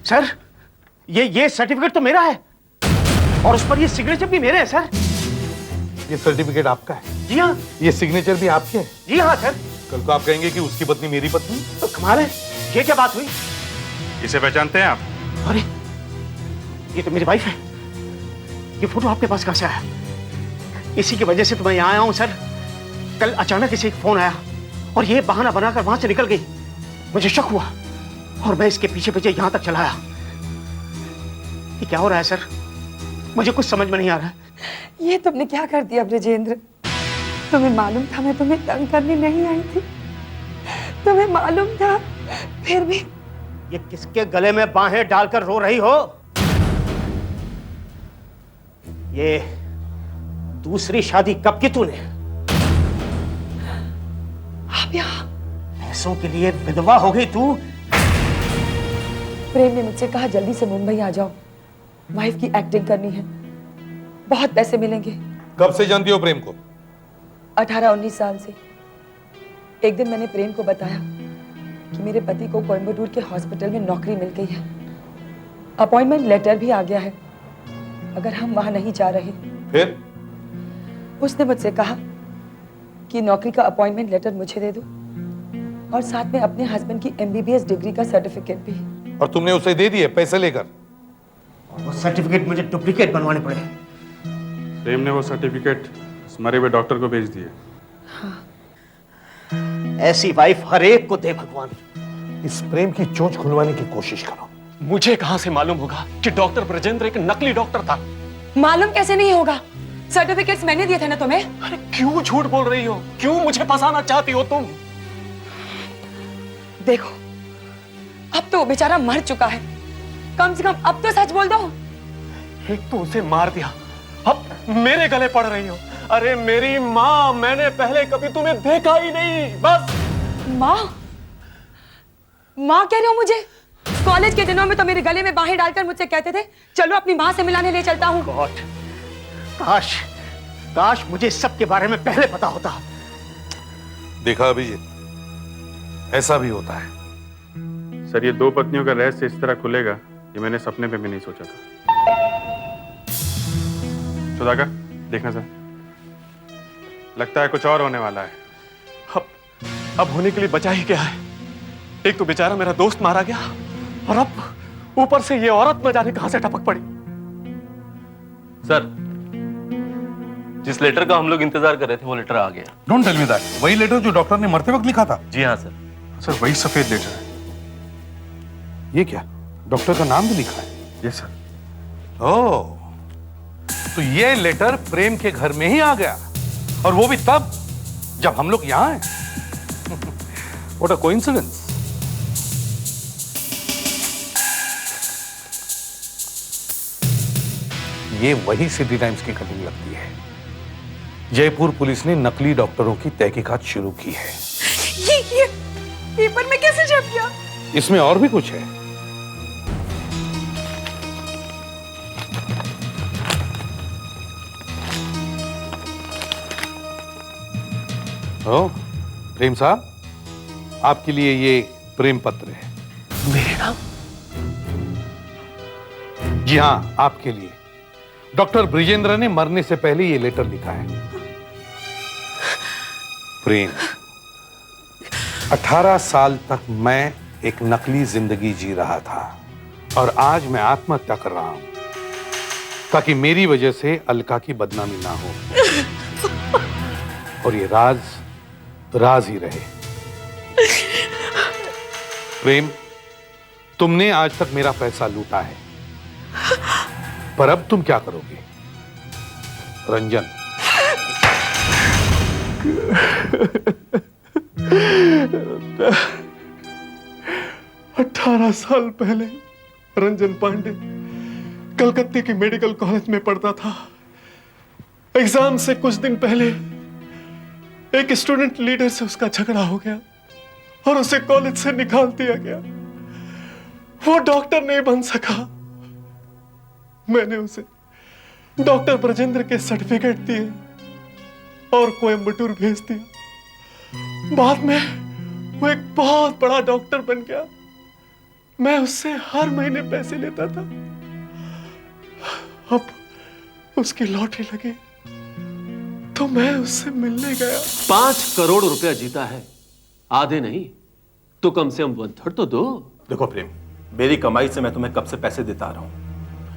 सर, ये सर्टिफिकेट तो मेरा है और उस पर ये सिग्नेचर भी मेरे हैं सर। ये सर्टिफिकेट आपका है? जी हाँ। ये सिग्नेचर भी आपके है? जी हाँ सर। कल को आप कहेंगे कि उसकी पत्नी मेरी पत्नी? तो कमाल है, ये क्या बात हुई? इसे पहचानते हैं आप? अरे ये तो मेरी वाइफ है। ये फोटो आपके पास कहां से आया? इसी की वजह से तो मैं यहाँ आया हूँ सर। कल अचानक इसे एक फोन आया और ये बहाना बनाकर वहां से निकल गई। मुझे शक हुआ और मैं इसके पीछे पीछे यहाँ तक चला आया। ये क्या हो रहा है सर? मुझे कुछ समझ में नहीं आ रहा है। ये तुमने क्या कर दिया ब्रिजेंद्र? तुम्हें मालूम था मैं तुम्हें तंग करने नहीं आई थी? तुम्हें मालूम था, फिर भी? ये किसके गले में बाहें डालकर रो रही हो? ये दूसरी शादी कब की तूने? आप यहाँ पैसों के लिए विधवा हो गई तू? प्रेम ने मुझसे कहा जल्दी से मुंबई आ जाओ, वाइफ की एक्टिंग करनी है, बहुत पैसे मिलेंगे। कब से जानती हो प्रेम को? 18-19 साल से। एक दिन मैंने प्रेम को बताया कि मेरे पति को कोयम्बटूर के हॉस्पिटल में नौकरी मिल गई है, अपॉइंटमेंट लेटर भी आ गया है, अगर हम वहां नहीं जा रहे। फिर? उसने मुझसे कहा कि नौकरी का अपॉइंटमेंट लेटर मुझे दे दो और साथ में अपने हस्बैंड की MBBS डिग्री का सर्टिफिकेट भी। और तुमने उसे दे दिए पैसे लेकर? वो सर्टिफिकेट मुझे डुप्लीकेट बनवाने पड़े। प्रेम ने वो सर्टिफिकेट मरे हुए डॉक्टर को भेज दिए। हाँ। ऐसी वाइफ हर एक को दे भगवान। इस प्रेम की चोंच खुलवाने की कोशिश करो। मुझे कहां से मालूम होगा कि डॉक्टर ब्रजेंद्र एक नकली डॉक्टर था? मालूम कैसे नहीं होगा? सर्टिफिकेट्स मैंने दिए थे ना तुम्हें। अरे क्यों झूठ बोल रही हो? क्यों मुझे फंसाना चाहती हो तुम? देखो अब तो वो बेचारा मर चुका है, कम से कम अब तो सच बोल दो। एक तो उसे मार दिया, अब मेरे गले पड़ रही हो। अरे मेरी माँ, मैंने पहले कभी तुम्हें देखा ही नहीं। बस माँ? माँ कह रहे हो मुझे? कॉलेज के दिनों में तो मेरे गले में बाहें डालकर मुझसे कहते थे चलो अपनी माँ से मिलाने ले चलता हूँ। गॉड, काश काश मुझे सबके बारे में पहले पता होता। देखा अभिजीत, ऐसा भी होता है। सर ये 2 पत्नियों का रहस्य इस तरह खुलेगा ये मैंने सपने में भी नहीं सोचा था। सुधाकर देखना सर, लगता है कुछ और होने वाला है। अब होने के लिए बचा ही क्या है? एक तो बेचारा मेरा दोस्त मारा गया और अब ऊपर से ये औरत न जाने कहां से टपक पड़ी। सर, जिस लेटर का हम लोग इंतजार कर रहे थे वो लेटर आ गया। Don't tell me that. वही लेटर जो डॉक्टर ने मरते वक्त लिखा था? जी हाँ सर। सर वही सफेद लेटर है। ये क्या, डॉक्टर का नाम भी लिखा है? Yes sir. ओह, तो ये लेटर प्रेम के घर में ही आ गया, और वो भी तब जब हम लोग यहां हैं। What a coincidence. ये वही सिटी टाइम्स की कटिंग लगती है। जयपुर पुलिस ने नकली डॉक्टरों की तहकीकात शुरू की है। ये पेपर में कैसे छप गया? इसमें और भी कुछ है। ओ, प्रेम साहब, आपके लिए ये प्रेम पत्र है। मेरे नाम? जी हाँ, आपके लिए। डॉक्टर ब्रिजेंद्र ने मरने से पहले ये लेटर लिखा है। प्रेम, 18 साल तक मैं एक नकली जिंदगी जी रहा था, और आज मैं आत्महत्या कर रहा हूं ताकि मेरी वजह से अलका की बदनामी ना हो, और ये राज राज ही रहे। प्रेम, तुमने आज तक मेरा पैसा लूटा है, पर अब तुम क्या करोगे? रंजन। 18 साल पहले रंजन पांडे कलकत्ते के मेडिकल कॉलेज में पढ़ता था। एग्जाम से कुछ दिन पहले एक स्टूडेंट लीडर से उसका झगड़ा हो गया और उसे कॉलेज से निकाल दिया गया। वो डॉक्टर नहीं बन सका। मैंने उसे डॉक्टर ब्रजेंद्र के सर्टिफिकेट दिए और कोयम्बटूर भेज दिया। बाद में वो एक बहुत बड़ा डॉक्टर बन गया। मैं उससे हर महीने पैसे लेता था। अब उसकी लॉटरी लगी तो मैं उससे मिलने गया। 5 करोड़ रुपया जीता है, आधे नहीं तो कम से कम 1/3 तो दो। देखो प्रेम, मेरी कमाई से मैं तुम्हें कब से पैसे देता आ रहा हूं,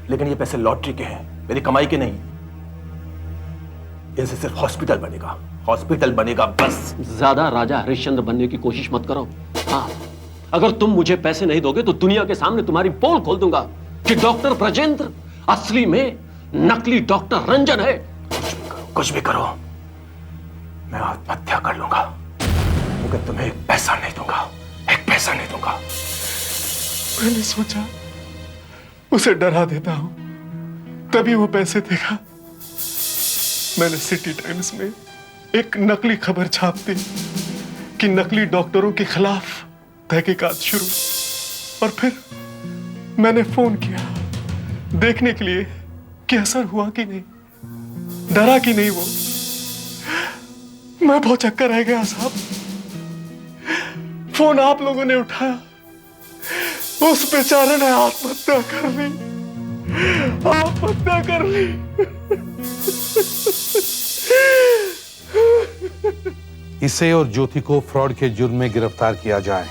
लेकिन ये पैसे लॉटरी के हैं, मेरी कमाई के नहीं। इनसे सिर्फ हॉस्पिटल बनेगा, हॉस्पिटल बनेगा बस। ज्यादा राजा हरिश्चंद्र बनने की कोशिश मत करो। हाँ, अगर तुम मुझे पैसे नहीं दोगे तो दुनिया के सामने तुम्हारी पोल खोल दूंगा कि डॉक्टर ब्रजेंद्र असली में नकली डॉक्टर रंजन है। कुछ भी करो, मैं आत्महत्या कर लूंगा, मगर तुम्हें एक पैसा नहीं दूंगा, एक पैसा नहीं दूंगा। मैंने सोचा उसे डरा देता हूं, तभी वो पैसे देगा। मैंने सिटी टाइम्स में एक नकली खबर छाप दी कि नकली डॉक्टरों के खिलाफ तहकीकात शुरू, और फिर मैंने फोन किया देखने के लिए कि असर हुआ कि नहीं, डरा कि नहीं वो। मैं बहुत चक्कर रह गया साहब। फोन आप लोगों ने उठाया, उस बेचारे ने आत्महत्या कर ली, आत्महत्या कर ली। इसे और ज्योति को फ्रॉड के जुर्म में गिरफ्तार किया जाए।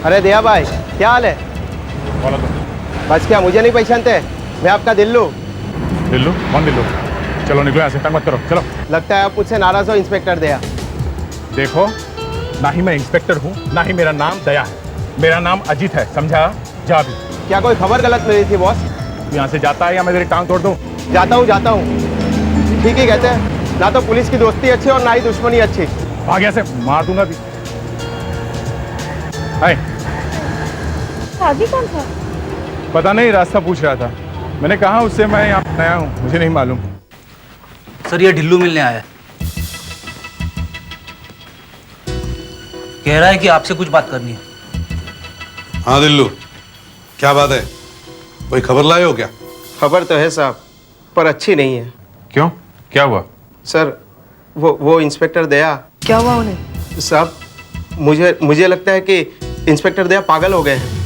अरे दया भाई, क्या हाल है? बोलो तो। बस क्या मुझे नहीं पहचानते? मैं आपका दिल्लू। दिल्लू? कौन दिल्लू? चलो निकलो यहाँ से, तंग मत करो, चलो। लगता है आप मुझसे नाराज हो इंस्पेक्टर दया। देखो, ना ही मैं इंस्पेक्टर हूँ, ना ही मेरा नाम दया है, मेरा नाम अजीत है, समझा? जा भी। क्या कोई खबर गलत मिली थी बॉस? तू यहाँ से जाता है या मैं तेरी टांग तोड़ दूँ? जाता हूँ। ठीक ही कहते हैं, ना तो पुलिस की दोस्ती अच्छी और ना ही दुश्मनी अच्छी। भाग यहाँ से, मार दूंगा भी। शादी कौन था? पता नहीं, रास्ता पूछ रहा था। मैंने कहा उससे मैं यहाँ नया हूँ, मुझे नहीं मालूम। सर ये ढिल्लू मिलने आया है, कह रहा है कि आपसे कुछ बात करनी है। हाँ दिल्लू, क्या बात है? कोई खबर लाए हो क्या? खबर तो है साहब, पर अच्छी नहीं है। क्यों, क्या हुआ? सर वो इंस्पेक्टर दया। क्या हुआ उन्हें? साहब मुझे लगता है कि इंस्पेक्टर दया पागल हो गए हैं।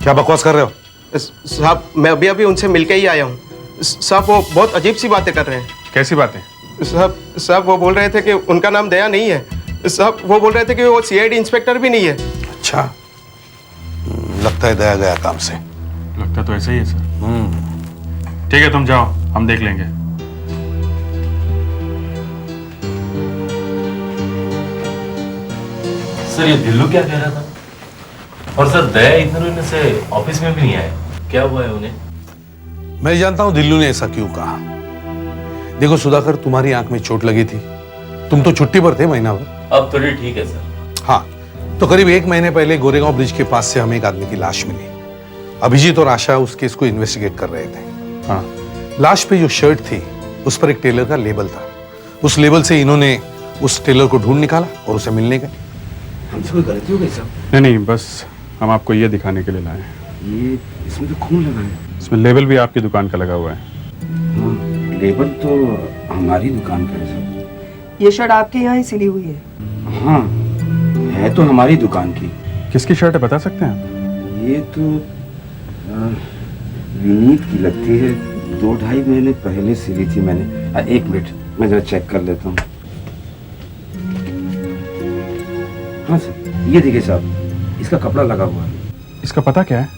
क्या बकवास कर रहे हो? साहब मैं अभी उनसे मिलके ही आया हूँ। साहब वो बहुत अजीब सी बातें कर रहे हैं। कैसी बातें? साहब वो बोल रहे थे कि उनका नाम दया नहीं है। साहब वो बोल रहे थे कि वो सीआईडी इंस्पेक्टर भी नहीं है। अच्छा, लगता है दया गया काम से। लगता तो ऐसा ही है सर। ठीक है, तुम जाओ, हम देख लेंगे। सर ये दिल्लू क्या कह रहा था? और सर दया इतने से ऑफिस में भी नहीं आया, क्या हुआ है उन्हें? मैं जानता हूं दिल्लू ने ऐसा क्यों कहा। देखो सुधाकर, तुम्हारी आंख में चोट लगी थी, तुम तो छुट्टी पर थे महीना भर। अब थोड़ी ठीक है सर। हाँ, तो करीब 1 महीने पहले गोरेगांव ब्रिज के पास से हमें एक आदमी की लाश मिली। अभिजीत और आशा उस केस को इन्वेस्टिगेट कर रहे थे। हाँ, लाश पे जो शर्ट थी उस पर एक टेलर का लेबल था। उस लेबल से इन्होंने उस टेलर को ढूंढ निकाला और उसे मिलने गए। हमसे कोई गलती हो गई साहब? नहीं, बस हम आपको ये दिखाने के लिए लाए हैं। ये इसमें तो खून लगा है। इसमें लेबल भी आपकी दुकान का लगा हुआ है। हाँ, लेबल तो हमारी दुकान का है सर। ये शर्ट आपके यहाँ ही सिली हुई है? हाँ, है तो हमारी दुकान की। किसकी शर्ट है, बता सकते हैं आप? ये तो विनीत की लगती है। 2-2.5 महीने पहले सिली थी मैंने। 1 मिनट मैं जरा चेक कर लेता हूँ। हाँ सर, ये देखिए साहब, इसका कपड़ा लगा हुआ है। इसका पता क्या है?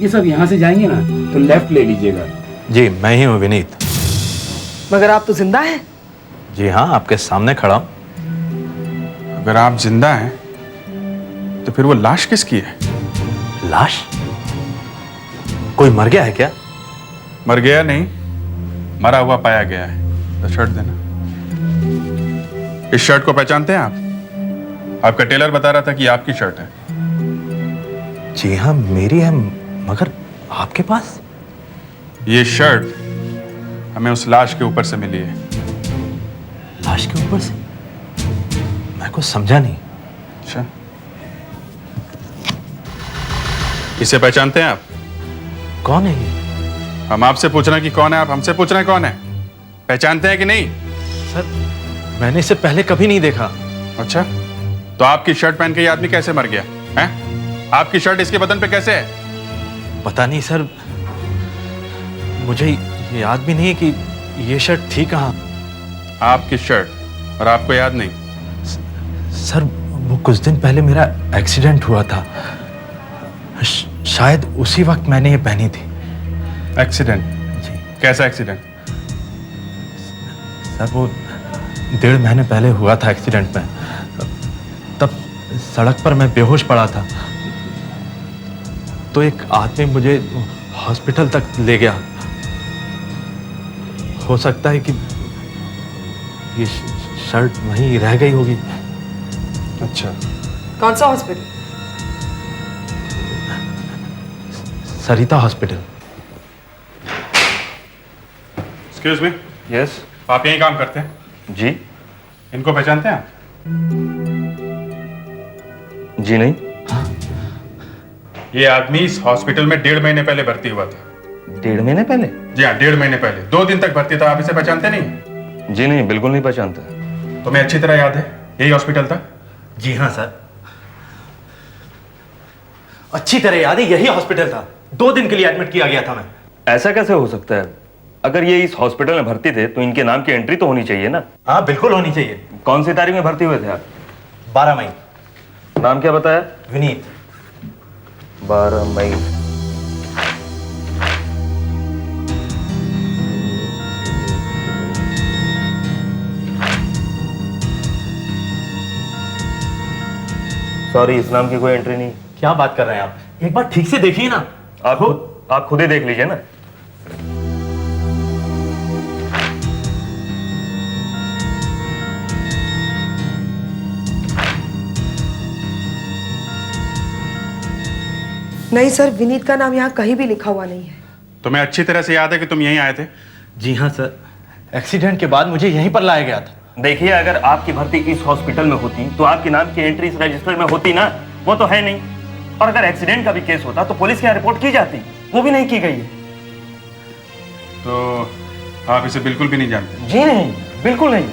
ये सब यहाँ से जाएंगे ना तो लेफ्ट ले लीजिएगा। जी, मैं ही हूँ विनीत। मगर आप तो जिंदा हैं। जी हाँ, आपके सामने खड़ा हूं। अगर आप जिंदा हैं तो फिर वो लाश किसकी है? लाश? कोई मर गया है क्या? मर गया नहीं, मरा हुआ पाया गया है। तो शर्ट देना। इस शर्ट को पहचानते हैं आप? आपका टेलर बता रहा था कि आपकी शर्ट है। जी हाँ, मेरी है, मगर आपके पास? ये शर्ट हमें उस लाश के ऊपर से मिली है। लाश के ऊपर से? मैं कुछ समझा नहीं। अच्छा, इसे पहचानते हैं आप? कौन है ये? हम आपसे पूछ रहे हैं कि कौन है, आप हमसे पूछ रहे हैं कौन है। पहचानते हैं कि नहीं? सर, मैंने इसे पहले कभी नहीं देखा। अच्छा, तो आपकी शर्ट पहन के ये आदमी कैसे मर गया है? आपकी शर्ट इसके बदन पे कैसे है? पता नहीं सर, मुझे ये याद भी नहीं है कि ये शर्ट थी कहाँ। आपकी शर्ट और आपको याद नहीं? सर, वो कुछ दिन पहले मेरा एक्सीडेंट हुआ था, शायद उसी वक्त मैंने ये पहनी थी। एक्सीडेंट? जी। कैसा एक्सीडेंट? सर, वो 1.5 महीने पहले हुआ था एक्सीडेंट में। तब सड़क पर मैं बेहोश पड़ा था, तो एक आदमी मुझे हॉस्पिटल तक ले गया। हो सकता है कि ये शर्ट वहीं रह गई होगी। अच्छा, कौन सा हॉस्पिटल? सरिता हॉस्पिटल। Excuse me. यस। आप यहीं काम करते हैं? जी। इनको पहचानते हैं आप? जी नहीं। ये आदमी इस हॉस्पिटल में 1.5 महीने पहले भर्ती हुआ था। 1.5 महीने पहले? जी हाँ, 1.5 महीने पहले। 2 दिन तक भर्ती था। आप इसे पहचानते नहीं? जी नहीं, बिल्कुल नहीं पहचानता। तुम्हें अच्छी तरह याद है यही हॉस्पिटल था? जी हाँ सर, अच्छी तरह याद है, यही हॉस्पिटल था। 2 दिन के लिए एडमिट किया गया था मैं। ऐसा कैसे हो सकता है? अगर ये इस हॉस्पिटल में भर्ती थे तो इनके नाम की एंट्री तो होनी चाहिए ना? हाँ, बिल्कुल होनी चाहिए। कौन सी तारीख में भर्ती हुए थे आप? 12 मई। नाम क्या बताया? विनीत। 12 मई। सॉरी, इस नाम की कोई एंट्री नहीं। क्या बात कर रहे हैं आप? एक बार ठीक से देखिए ना। आप खुद ही देख लीजिए ना। नहीं सर, विनीत का नाम यहाँ कहीं भी लिखा हुआ नहीं है। तुम्हें अच्छी तरह से याद है कि तुम यहीं आए थे? जी हाँ सर, एक्सीडेंट के बाद मुझे यहीं पर लाया गया था। देखिए, अगर आपकी भर्ती इस हॉस्पिटल में होती तो आपके नाम की एंट्री इस रजिस्टर में होती ना। वो तो है नहीं। और अगर एक्सीडेंट का भी केस होता तो पुलिस के यहाँ रिपोर्ट की जाती, वो भी नहीं की गई है। तो आप इसे बिल्कुल भी नहीं जानते? जी नहीं, बिल्कुल नहीं।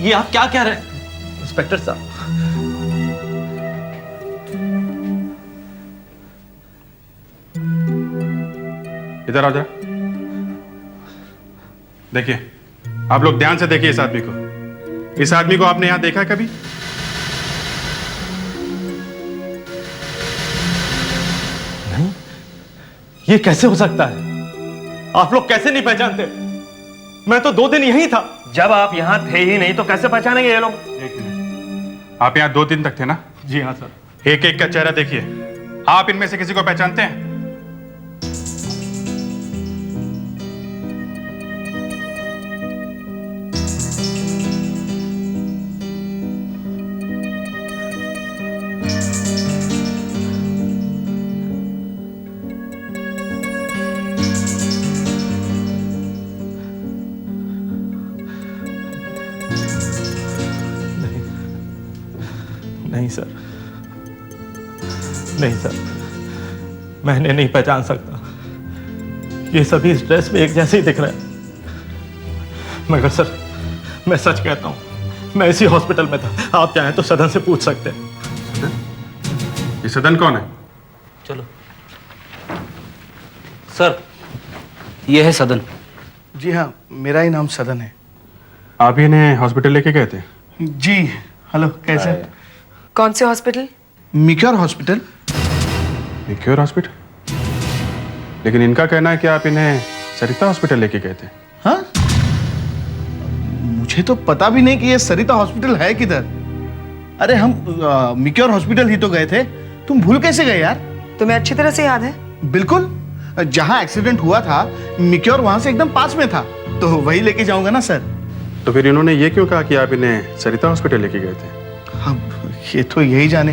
ये आप क्या कह रहे हैं इंस्पेक्टर साहब? इधर आओ जरा। देखिए, आप लोग ध्यान से देखिए इस आदमी को। इस आदमी को आपने यहां देखा है कभी? नहीं, ये कैसे हो सकता है? आप लोग कैसे नहीं पहचानते? मैं तो 2 दिन यहीं था। जब आप यहाँ थे ही नहीं तो कैसे पहचानेंगे ये लोग? एक मिनट, आप यहाँ 2 दिन तक थे ना? जी हाँ सर। एक एक का चेहरा देखिए। आप इनमें से किसी को पहचानते हैं? नहीं सर, नहीं सर, मैंने नहीं पहचान सकता। ये सभी इस ड्रेस में एक जैसे ही दिख रहे हैं। मगर सर, मैं सच कहता हूं, मैं इसी हॉस्पिटल में था। आप चाहें तो सदन से पूछ सकते हैं। ये सदन कौन है? चलो सर, ये है सदन। जी हाँ, मेरा ही नाम सदन है। आप इन्हें हॉस्पिटल लेके गए थे? जी। हेलो, कैसे? कौन से हॉस्पिटल? मिक्योर हॉस्पिटल। मिक्योर हॉस्पिटल? लेकिन इनका कहना है कि आप इन्हें सरिता हॉस्पिटल लेके गए थे। हाँ? मुझे तो पता भी नहीं कि ये सरिता हॉस्पिटल है किधर। अरे हम मिक्योर हॉस्पिटल ही तो गए थे। तुम भूल कैसे गए यार? तुम्हें अच्छी तरह से याद है? बिल्कुल, जहां एक्सीडेंट हुआ था मिक्योर वहां से एकदम पास में था, तो वही लेके जाऊंगा ना सर। तो फिर इन्होंने ये क्यों कहा कि आप इन्हें सरिता हॉस्पिटल लेके गए थे? अब ये तो यही जाने।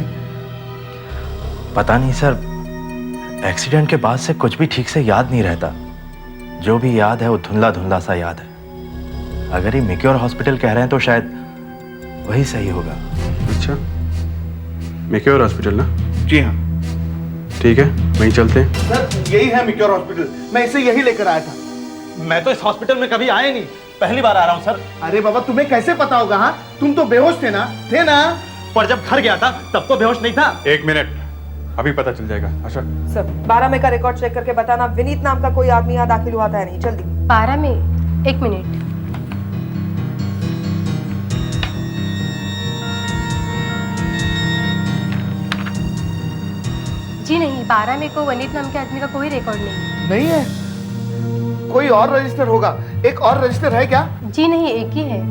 पता नहीं सर, एक्सीडेंट के बाद से कुछ भी ठीक से याद नहीं रहता। जो भी याद है वो धुंधला धुंधला सा याद है। अगर ये मिक्योर हॉस्पिटल कह रहे हैं तो शायद वही सही होगा। अच्छा, मिक्योर हॉस्पिटल ना? जी हाँ। ठीक है, वहीं चलते हैं। सर, यही है मिक्योर हॉस्पिटल। मैं इसे यही लेकर आया था। मैं तो इस हॉस्पिटल में कभी आया नहीं, पहली बार आ रहा हूं सर। अरे बाबा, तुम्हें कैसे पता होगा? हाँ, तुम तो बेहोश थे ना? थे ना? पर जब घर गया था तब तो बेहोश नहीं था। 1 मिनट, अभी पता चल जाएगा। अच्छा सर, 12 में का रिकॉर्ड चेक करके बताना विनीत नाम का कोई आदमी यहाँ दाखिल हुआ था या नहीं। जल्दी। 12 में? 1 मिनट। जी नहीं, 12 में को वनीत नाम के आदमी का कोई रिकॉर्ड नहीं। नहीं है? कोई और रजिस्टर होगा। एक और रजिस्टर है क्या? जी नहीं, एक ही है।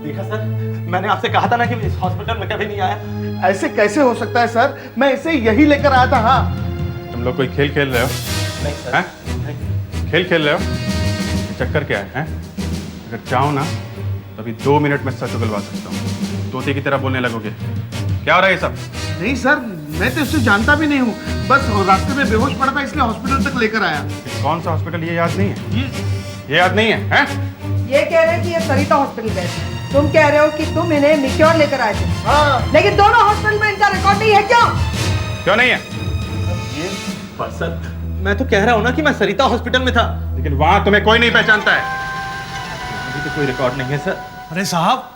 देखा सर, मैंने आपसे कहा था ना कि इस हॉस्पिटल में कभी नहीं आया। ऐसे कैसे हो सकता है सर? मैं इसे यही लेकर आया था। हाँ। तुम लोग कोई खेल खेल रहे हो? नहीं सर। हैं? खेल खेल रहे हो? ये चक्कर क्या है? अगर चाहो ना तो अभी 2 मिनट में सच उगलवा सकता हूँ। तोते की तरह बोलने लगोगे। क्या हो रहा है ये सब? नहीं सर, मैं तो इससे जानता भी नहीं हूँ। बस रास्ते में बेहोश पड़ा था इसलिए हॉस्पिटल तक लेकर आया। कौन सा हॉस्पिटल? ये याद नहीं है? ये याद नहीं है? हैं? ये कह रहे हैं कि ये सरिता हॉस्पिटल गए थे। तुम कह रहे हो कि तुम इन्हें मिक्योर लेकर आए थे। हाँ। लेकिन दोनों हॉस्पिटल में इनका रिकॉर्ड नहीं है क्या? क्यों नहीं है? पर सर, मैं तो कह रहा हूं ना कि मैं सरिता हॉस्पिटल में था। लेकिन वहां तुम्हें कोई नहीं पहचानता है। अभी तो कोई रिकॉर्ड नहीं है सर। अरे साहब,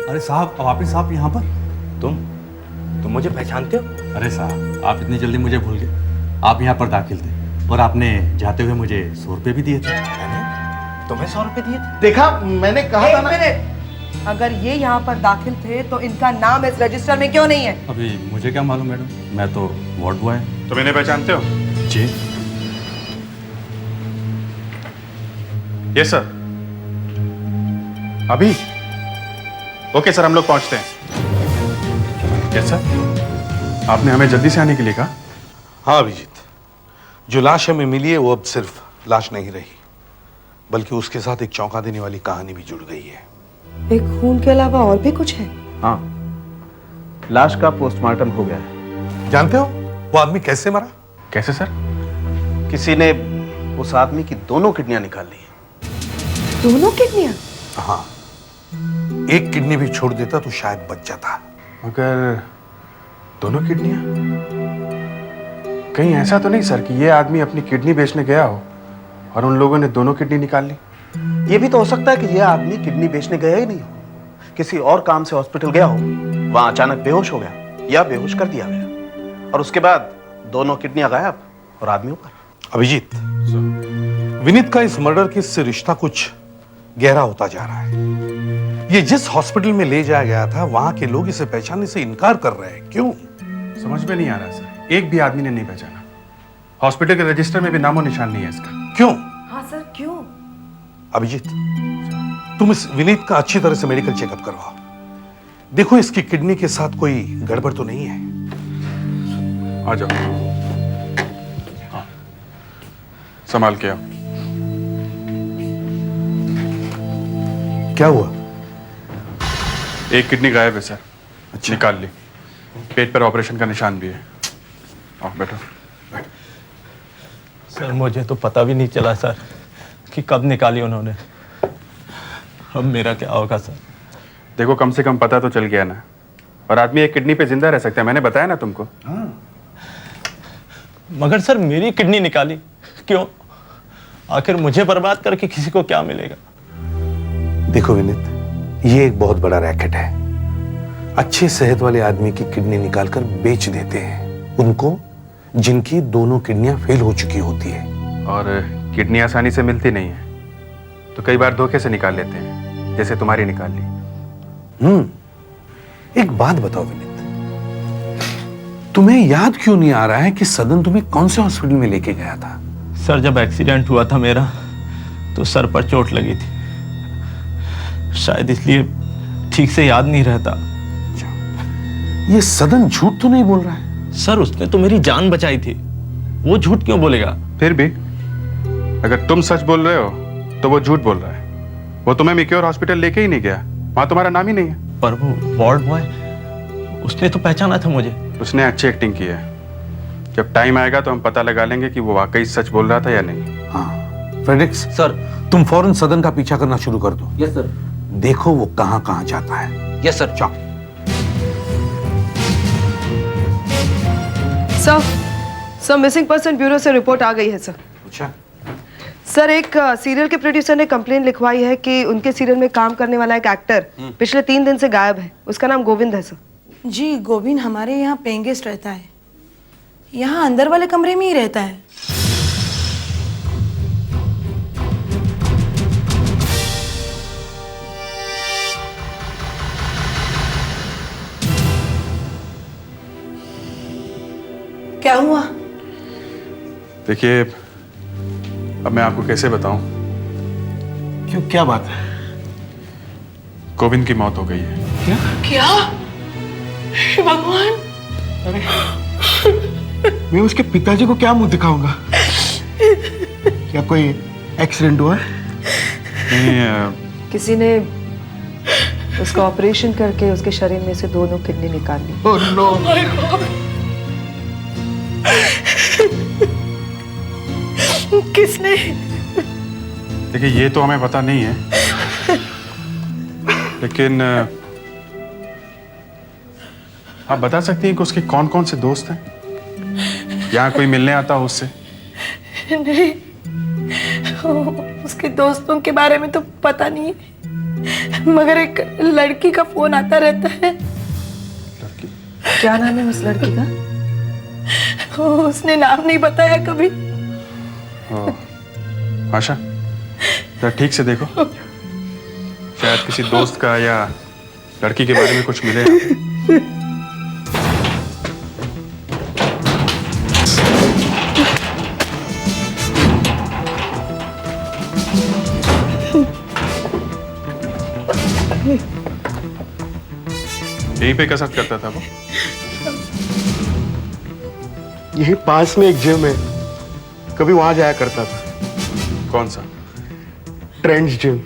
अरे साहब, वापिस आप यहाँ पर? तुम मुझे पहचानते हो? अरे साहब, आप इतनी जल्दी मुझे भूल गए। आप यहाँ पर दाखिल थे और आपने जाते हुए मुझे 100 रुपये भी दिए थे। तुम्हें 100 रुपये दिए थे? देखा, मैंने कहा था ना। 1 मिनट, अगर ये यहाँ पर दाखिल थे तो इनका नाम इस रजिस्टर में क्यों नहीं है? अभी मुझे क्या मालूम मैडम, मैं तो वार्ड बॉय हूँ। तुम इन्हें पहचानते हो? जी। Yes sir. अभी? ओके सर, हम लोग पहुंचते हैं। यस सर, आपने हमें जल्दी से आने के लिए कहा। हाँ अभिजीत, जो लाश हमें मिली है वो अब सिर्फ लाश नहीं रही, बल्कि उसके साथ एक चौंका देने वाली कहानी भी जुड़ गई है। एक खून के अलावा और भी कुछ है? हाँ, लाश का पोस्टमार्टम हो गया है। जानते हो वो आदमी कैसे मरा? कैसे सर? किसी ने उस आदमी की दोनों किडनियां निकाल ली हैं। दोनों किडनियां? हाँ, एक किडनी भी छोड़ देता तो शायद बच जाता। मगर दोनों किडनियां? कहीं ऐसा तो नहीं सर कि ये आदमी अपनी किडनी बेचने गया हो और उन लोगों ने दोनों किडनी निकाल ली? ये भी तो हो सकता है कि यह आदमी किडनी बेचने गया ही नहीं हो, किसी और काम से हॉस्पिटल गया हो, वहां अचानक बेहोश हो गया या बेहोश कर दिया गया और उसके बाद दोनों किडनियां गायब और आदमी ऊपर। अभिजीत, विनीत का इस मर्डर केस से रिश्ता कुछ गहरा होता जा रहा है। ये जिस हॉस्पिटल में ले जाया गया था वहां के लोग इसे पहचानने से इनकार कर रहे हैं। क्यों? समझ में नहीं आ रहा सर, एक भी आदमी ने नहीं पहचाना। हॉस्पिटल के रजिस्टर में भी नामो निशान नहीं है इसका। क्यों? हाँ सर, क्यों? अभिजीत, तुम इस विनीत का अच्छी तरह से मेडिकल चेकअप करवाओ। देखो इसकी किडनी के साथ कोई गड़बड़ तो नहीं है। आ जाओ। हाँ। संभाल के आओ। क्या हुआ? एक किडनी गायब है सर। अच्छा। निकाल ली। पेट पर ऑपरेशन का निशान भी है। आओ बैठो। सर मुझे तो पता भी नहीं चला सर कि कब निकाली उन्होंने। अब मेरा क्या होगा सर? देखो कम से कम पता तो चल गया ना, और आदमी एक किडनी पे जिंदा रह सकता है, मैंने बताया ना तुमको। मगर सर मेरी किडनी निकाली क्यों? आखिर मुझे बर्बाद करके किसी को क्या मिलेगा? देखो विनीत, ये एक बहुत बड़ा रैकेट है। अच्छे सेहत वाले आदमी की किडनी निकालकर बेच देते हैं उनको जिनकी दोनों किडनियां फेल हो चुकी होती है। और किडनी आसानी से मिलती नहीं है, तो कई बार धोखे से निकाल लेते हैं, जैसे तुम्हारी निकाल ली। एक बात बताओ विनीत, तुम्हें याद क्यों नहीं आ रहा है कि सदन तुम्हें कौन से हॉस्पिटल में लेके गया था? सर जब एक्सीडेंट हुआ था मेरा तो सर पर चोट लगी थी, शायद इसलिए ठीक से याद नहीं रहता। ये सदन झूठ तो नहीं बोल रहा है? सर उसने तो मेरी जान बचाई थी, वो झूठ क्यों बोलेगा? फिर भी अगर तुम सच बोल रहे हो तो वो झूठ बोल रहा है। वो तुम्हें मिक्योर हॉस्पिटल लेके ही नहीं गया, वहां तुम्हारा नाम ही नहीं है। पर वो वार्ड बॉय, उसने तो पहचाना था मुझे। उसने अच्छी एक्टिंग की है। जब टाइम आएगा तो हम पता लगा लेंगे कि वो वाकई सच बोल रहा था या नहीं। हाँ फ्रेडरिक्स सर, तुम फौरन सदन का पीछा करना शुरू कर दो। Yes sir. देखो वो कहां कहां जाता है। Yes sir. जाओ। सर मिसिंग पर्सन ब्यूरो से रिपोर्ट आ गई है सर। अच्छा सर, एक सीरियल के प्रोड्यूसर ने कंप्लेन लिखवाई है कि उनके सीरियल में काम करने वाला एक एक्टर पिछले 3 दिन से गायब है। उसका नाम गोविंद है सर। जी, गोविंद हमारे यहाँ पेइंग गेस्ट रहता है, यहाँ अंदर वाले कमरे में ही रहता है। क्या हुआ? देखिए अब मैं आपको कैसे बताऊं? क्यों, क्या बात है? गोविंद की मौत हो गई है। क्या? हे भगवान! मैं उसके पिताजी को क्या मुंह दिखाऊंगा? क्या कोई एक्सीडेंट हुआ? नहीं, किसी ने उसका ऑपरेशन करके उसके शरीर में से दोनों किडनी निकाल ली। Oh no! किसने? देखिए ये तो हमें पता नहीं है, लेकिन आप बता सकती हैं कि उसके कौन कौन से दोस्त हैं? यहाँ कोई मिलने आता हो उससे? नहीं, उसके दोस्तों के बारे में तो पता नहीं है, मगर एक लड़की का फोन आता रहता है। लड़की? क्या नाम है उस लड़की का? उसने नाम नहीं बताया कभी। आशा, जरा ठीक से देखो, शायद किसी दोस्त का या लड़की के बारे में कुछ मिले। यहीं पे कसरत करता था वो? यही पास में एक जिम है, कभी वहां जाया करता था। कौन सा? Trends gym.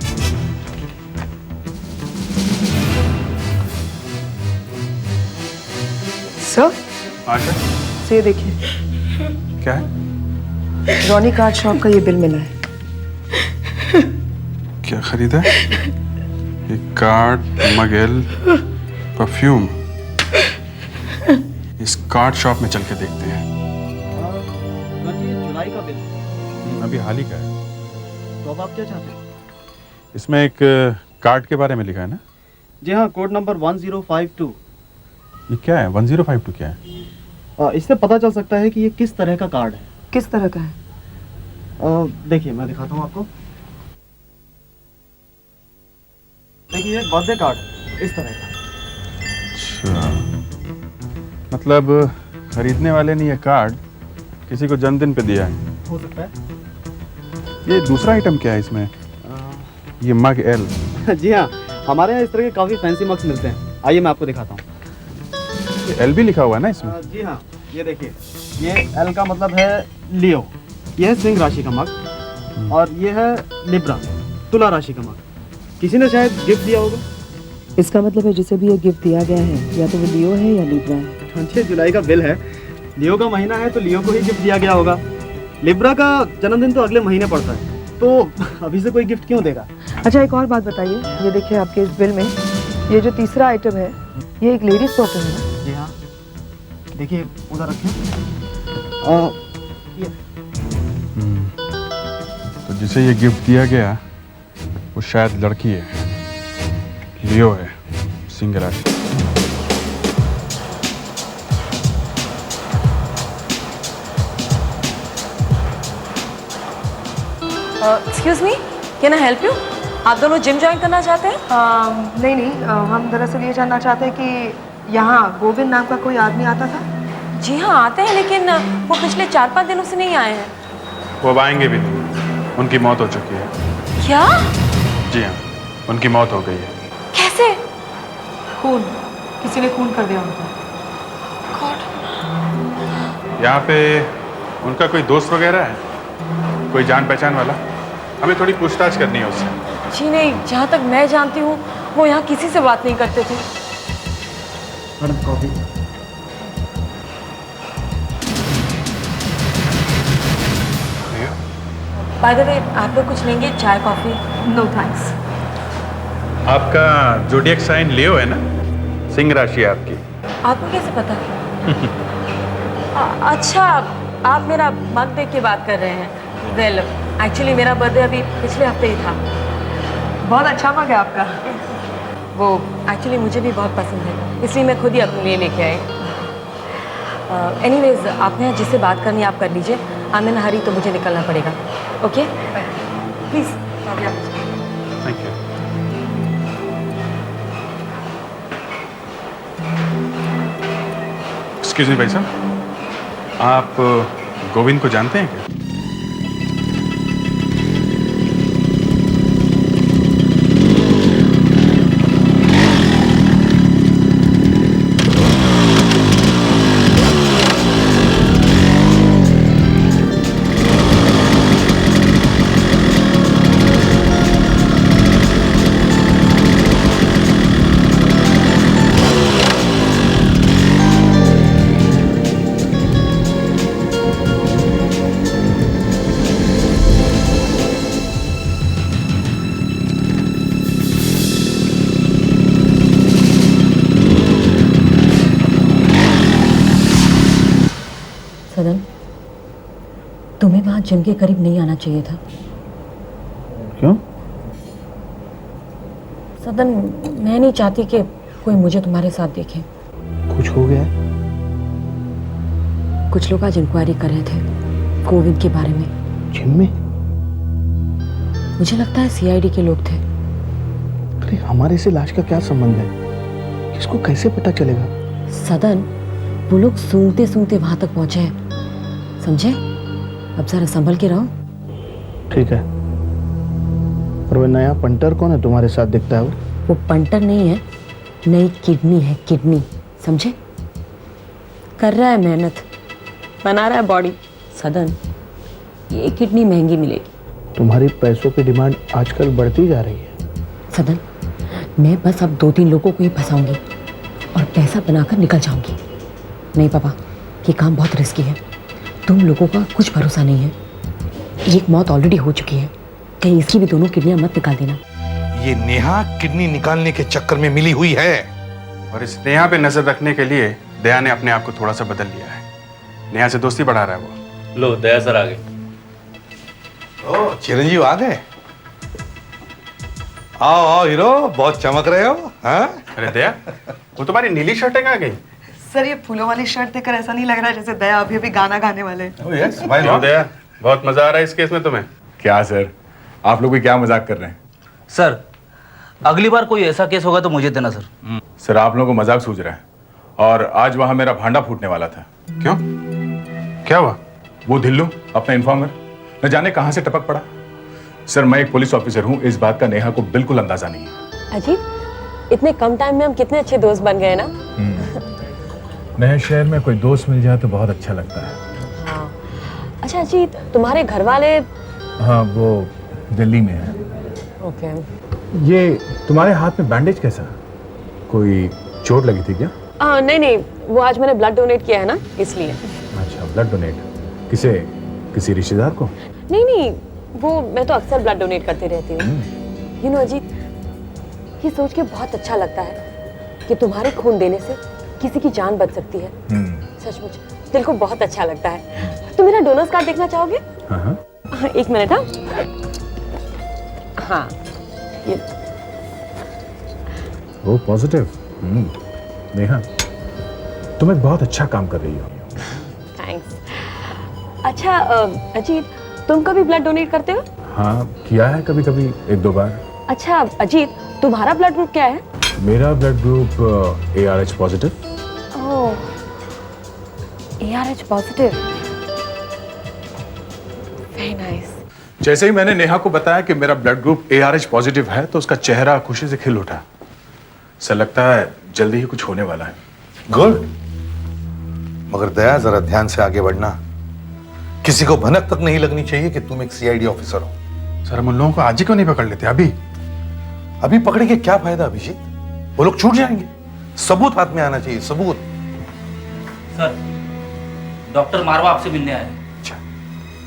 सर, आशा, से देखिए, क्या है? रॉनी कार्ड शॉप का ये बिल मिला है। क्या खरीदा? एक कार्ड, मगेल, परफ्यूम। इस कार्ड शॉप में चल के देखते हैं। जुलाई का बिल है। अभी हाल ही का है। तो अब आप क्या चाहते हैं? इसमें एक कार्ड के बारे में लिखा है ना? जी हाँ, कोड नंबर 1052। ये क्या है? 1052 क्या है? इससे पता चल सकता है कि ये किस तरह का कार्ड है। किस तरह का है? देखिए मैं दिखाता हूँ आपको। देखिए ये बर्थडे कार्ड इस तरह का। अच्छा, मतलब खरीदने वाले ने ये कार्ड किसी को जन्मदिन पे दिया है। हो सकता है। ये दूसरा आइटम क्या है इसमें? ये मग एल। जी हाँ, हमारे यहाँ इस तरह के काफ़ी फैंसी मग्स मिलते हैं। आइए मैं आपको दिखाता हूँ। एल भी लिखा हुआ है ना इसमें? जी हाँ, ये देखिए, ये एल का मतलब है लियो। यह है सिंह राशि का मग और ये है लिब्रा, तुला राशि का मग। किसी ने शायद गिफ्ट दिया होगा। इसका मतलब है जिसे भी ये गिफ्ट दिया गया है या तो वो लियो है या लिब्रा है। 26 जुलाई का बिल है, लियो का महीना है तो लियो को ही गिफ्ट दिया गया होगा। लिब्रा का जन्मदिन तो अगले महीने पड़ता है, तो अभी से कोई गिफ्ट क्यों देगा? अच्छा, एक और बात बताइए, ये देखिए आपके इस बिल में ये जो तीसरा आइटम है ये एक लेडीज परफ्यूम है ना? जी हाँ, देखिए उधर रखें। ये तो जिसे ये गिफ्ट दिया गया वो शायद लड़की है, लियो है, सिंह राशि। Excuse me, can I help you? आप दोनों जिम ज्वाइन करना चाहते हैं? नहीं, हम दरअसल ये जानना चाहते हैं कि यहाँ गोविंद नाम का कोई आदमी आता था। जी हाँ, आते हैं, लेकिन वो पिछले 4-5 दिनों से नहीं आए हैं। वो अब आएंगे भी नहीं, उनकी मौत हो चुकी है। क्या? जी हाँ, उनकी मौत हो गई है। कैसे? खून, किसी ने खून कर दिया उनको। यहाँ पे उनका कोई दोस्त वगैरह है, कोई जान पहचान वाला? हमें थोड़ी पूछताछ करनी है उससे। जी नहीं, जहाँ तक मैं जानती हूँ वो यहाँ किसी से बात नहीं करते थे। Madam coffee. By the way, आप लोग कुछ लेंगे? चाय कॉफी? No thanks. आपका जोडियक साइन लियो है ना? सिंह राशि है आपकी। आपको कैसे पता? अच्छा, आप मेरा मग देख के बात कर रहे हैं। वेल, एक्चुअली मेरा बर्थडे अभी पिछले हफ्ते ही था। बहुत अच्छा मग है आपका। वो एक्चुअली मुझे भी बहुत पसंद है, इसलिए मैं खुद ही अपने लिए लेके आई। एनीवेज, आपने जिससे बात करनी आप कर लीजिए। आई एम इन हरी, तो मुझे निकलना पड़ेगा। Okay, please. Thank you. Excuse me भाई साहब, आप गोविंद को जानते हैं क्या? सदन, तुम्हें वहाँ जिम के करीब नहीं आना चाहिए था। क्यों? सदन, मैं नहीं चाहती कि कोई मुझे तुम्हारे साथ देखे। कुछ हो गया? कुछ लोग आज इंक्वायरी कर रहे थे गोविंद के बारे में। जिम में? मुझे लगता है सीआईडी के लोग थे। अरे हमारे से लाश का क्या संबंध है? किसको कैसे पता चलेगा? सदन, वो लोग सूंघते सूंघते वहां तक पहुंचे हैं, समझे? अब जरा संभल के रहो। ठीक है, और वो नया पंटर कौन है तुम्हारे साथ दिखता है? वो पंटर नहीं है, नई किडनी है, किडनी, समझे? कर रहा है मेहनत, बना रहा है बॉडी। सदन, ये किडनी महंगी मिलेगी। तुम्हारी पैसों की डिमांड आजकल बढ़ती जा रही है। सदन, मैं बस अब 2-3 लोगों को ही फंसाऊंगी और पैसा बनाकर निकल जाऊंगी। नहीं पापा, ये काम बहुत रिस्की है। तुम लोगों का कुछ भरोसा नहीं है। एक मौत ऑलरेडी हो चुकी है, कहीं इसकी भी दोनों किडनियां मत निकाल देना। ये नेहा किडनी निकालने के चक्कर में मिली हुई है। और इस नेहा पे नजर रखने के लिए दया ने अपने आप को थोड़ा सा बदल लिया है। नेहा से दोस्ती बढ़ा रहा है वो। लो दया सर आ गए। ओ चिरंजीव आ गए। आओ आओ हीरो, बहुत चमक रहे हो। हाँ? अरे दया, वो तुम्हारी नीली शर्ट कहाँ गई? सर ये फूलों वाली शर्ट देखकर ऐसा नहीं लग रहा है जैसे दया अभी अभी गाना गाने वाले हैं। क्यों दया, बहुत मजा आ रहा है इस केस में तुम्हें? क्या सर, आप लोग भी क्या मजाक कर रहे हैं? सर अगली बार कोई ऐसा केस होगा तो मुझे देना सर। सर आप लोगों को मजाक सूझ रहा है, और आज वहां मेरा भांडा फूटने वाला था। क्यों, क्या हुआ? वो धिल्लू अपना इन्फॉर्मर न जाने कहां से टपक पड़ा। सर मैं एक पुलिस ऑफिसर हूं, इस बात का नेहा को बिल्कुल अंदाजा नहीं है। अजीत, इतने कम टाइम में हम कितने अच्छे दोस्त बन गए ना। नए शहर में कोई दोस्त मिल जाए तो बहुत अच्छा लगता है। हाँ। अच्छा अजीत, तुम्हारे घर वाले? हाँ वो दिल्ली में है। ओके। ये तुम्हारे हाथ में बैंडेज कैसा? कोई चोट लगी थी क्या? नहीं नहीं, वो आज मैंने ब्लड डोनेट किया है ना, इसलिए। अच्छा ब्लड डोनेट किसे, किसी रिश्तेदार को? नहीं नहीं, वो मैं तो अक्सर ब्लड डोनेट करती रहती हूँ। यू नो अजीत, ये सोच के बहुत अच्छा लगता है कि तुम्हारे खून देने से किसी की जान बच सकती है। सचमुच दिल को बहुत अच्छा लगता है। तुम मेरा डोनर्स कार्ड देखना चाहोगे? हाँ, एक मिनट। हाँ ये वो पॉजिटिव। नेहा तुम एक बहुत अच्छा काम कर रही हो। थैंक्स। अच्छा अजीत, तुम कभी ब्लड डोनेट करते हो? हाँ किया है कभी कभी, एक दो बार। अच्छा अजीत, तुम्हारा ब्लड ग्रुप क्या है? मेरा ब्लड ग्रुप ARH पॉजिटिव। ओह, ARH पॉजिटिव, वेरी नाइस। जैसे ही मैंने नेहा को बताया कि मेरा ब्लड ग्रुप ARH पॉजिटिव है तो उसका चेहरा खुशी से खिल उठा। ऐसा लगता है जल्दी ही कुछ होने वाला है। गुड, मगर दया जरा ध्यान से आगे बढ़ना। किसी को भनक तक नहीं लगनी चाहिए कि तुम एक CID ऑफिसर हो। सर हम उन लोगों को आज ही क्यों नहीं पकड़ लेते? अभी पकड़े के क्या फायदा अभिजीत, वो लोग छूट जाएंगे। सबूत हाथ में आना चाहिए, सबूत। सर डॉक्टर मारवा आपसे मिलने आए हैं। अच्छा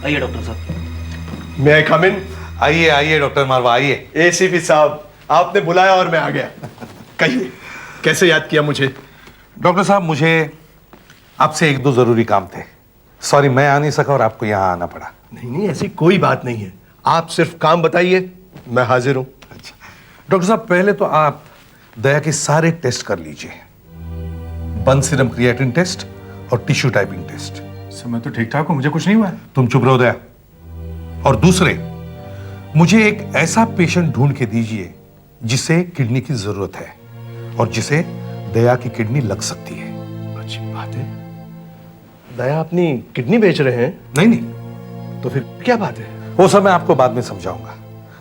आइए डॉक्टर साहब। मैं आई कम इन? आइए आइए डॉक्टर मारवा आइए। ACP साहब, आपने बुलाया और मैं आ गया। कहिए कैसे याद किया मुझे? डॉक्टर साहब मुझे आपसे एक दो जरूरी काम थे। सॉरी मैं आ नहीं सका और आपको यहाँ आना पड़ा। नहीं नहीं, ऐसी कोई बात नहीं है, आप सिर्फ काम बताइए, मैं हाजिर हूं। अच्छा डॉक्टर साहब, पहले तो आप दया के सारे टेस्ट कर लीजिए, बन सीरम क्रिएटिन टेस्ट और टिश्यू टाइपिंग टेस्ट। सर मैं तो ठीक ठाक हूँ, मुझे कुछ नहीं हुआ है। तुम चुप रहो दया। और दूसरे, मुझे एक ऐसा पेशेंट ढूंढ के दीजिए जिसे किडनी की जरूरत है और जिसे दया की किडनी लग सकती है। अच्छी बात है। दया अपनी किडनी बेच रहे हैं? नहीं नहीं। तो फिर क्या बात है? वो सब मैं आपको बाद में समझाऊंगा,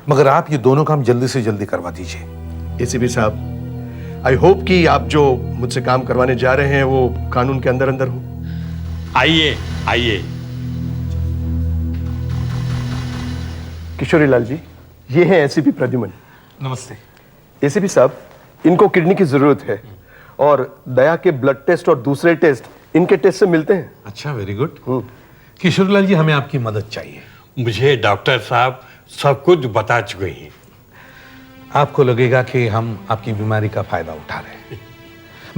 मगर आप ये दोनों काम जल्दी से जल्दी करवा दीजिए। ACP साहब, आई होप कि आप जो मुझसे काम करवाने जा रहे हैं वो कानून के अंदर अंदर हो। आइए आइए। किशोरी लाल जी, ये हैं ACP प्रद्युमन। नमस्ते। ACP साहब, इनको किडनी की जरूरत है और दया के ब्लड टेस्ट और दूसरे टेस्ट इनके टेस्ट से मिलते हैं। अच्छा, वेरी गुड। किशोरीलाल जी, हमें आपकी मदद चाहिए। मुझे डॉक्टर साहब सब कुछ बता चुके हैं। आपको लगेगा कि हम आपकी बीमारी का फायदा उठा रहे हैं,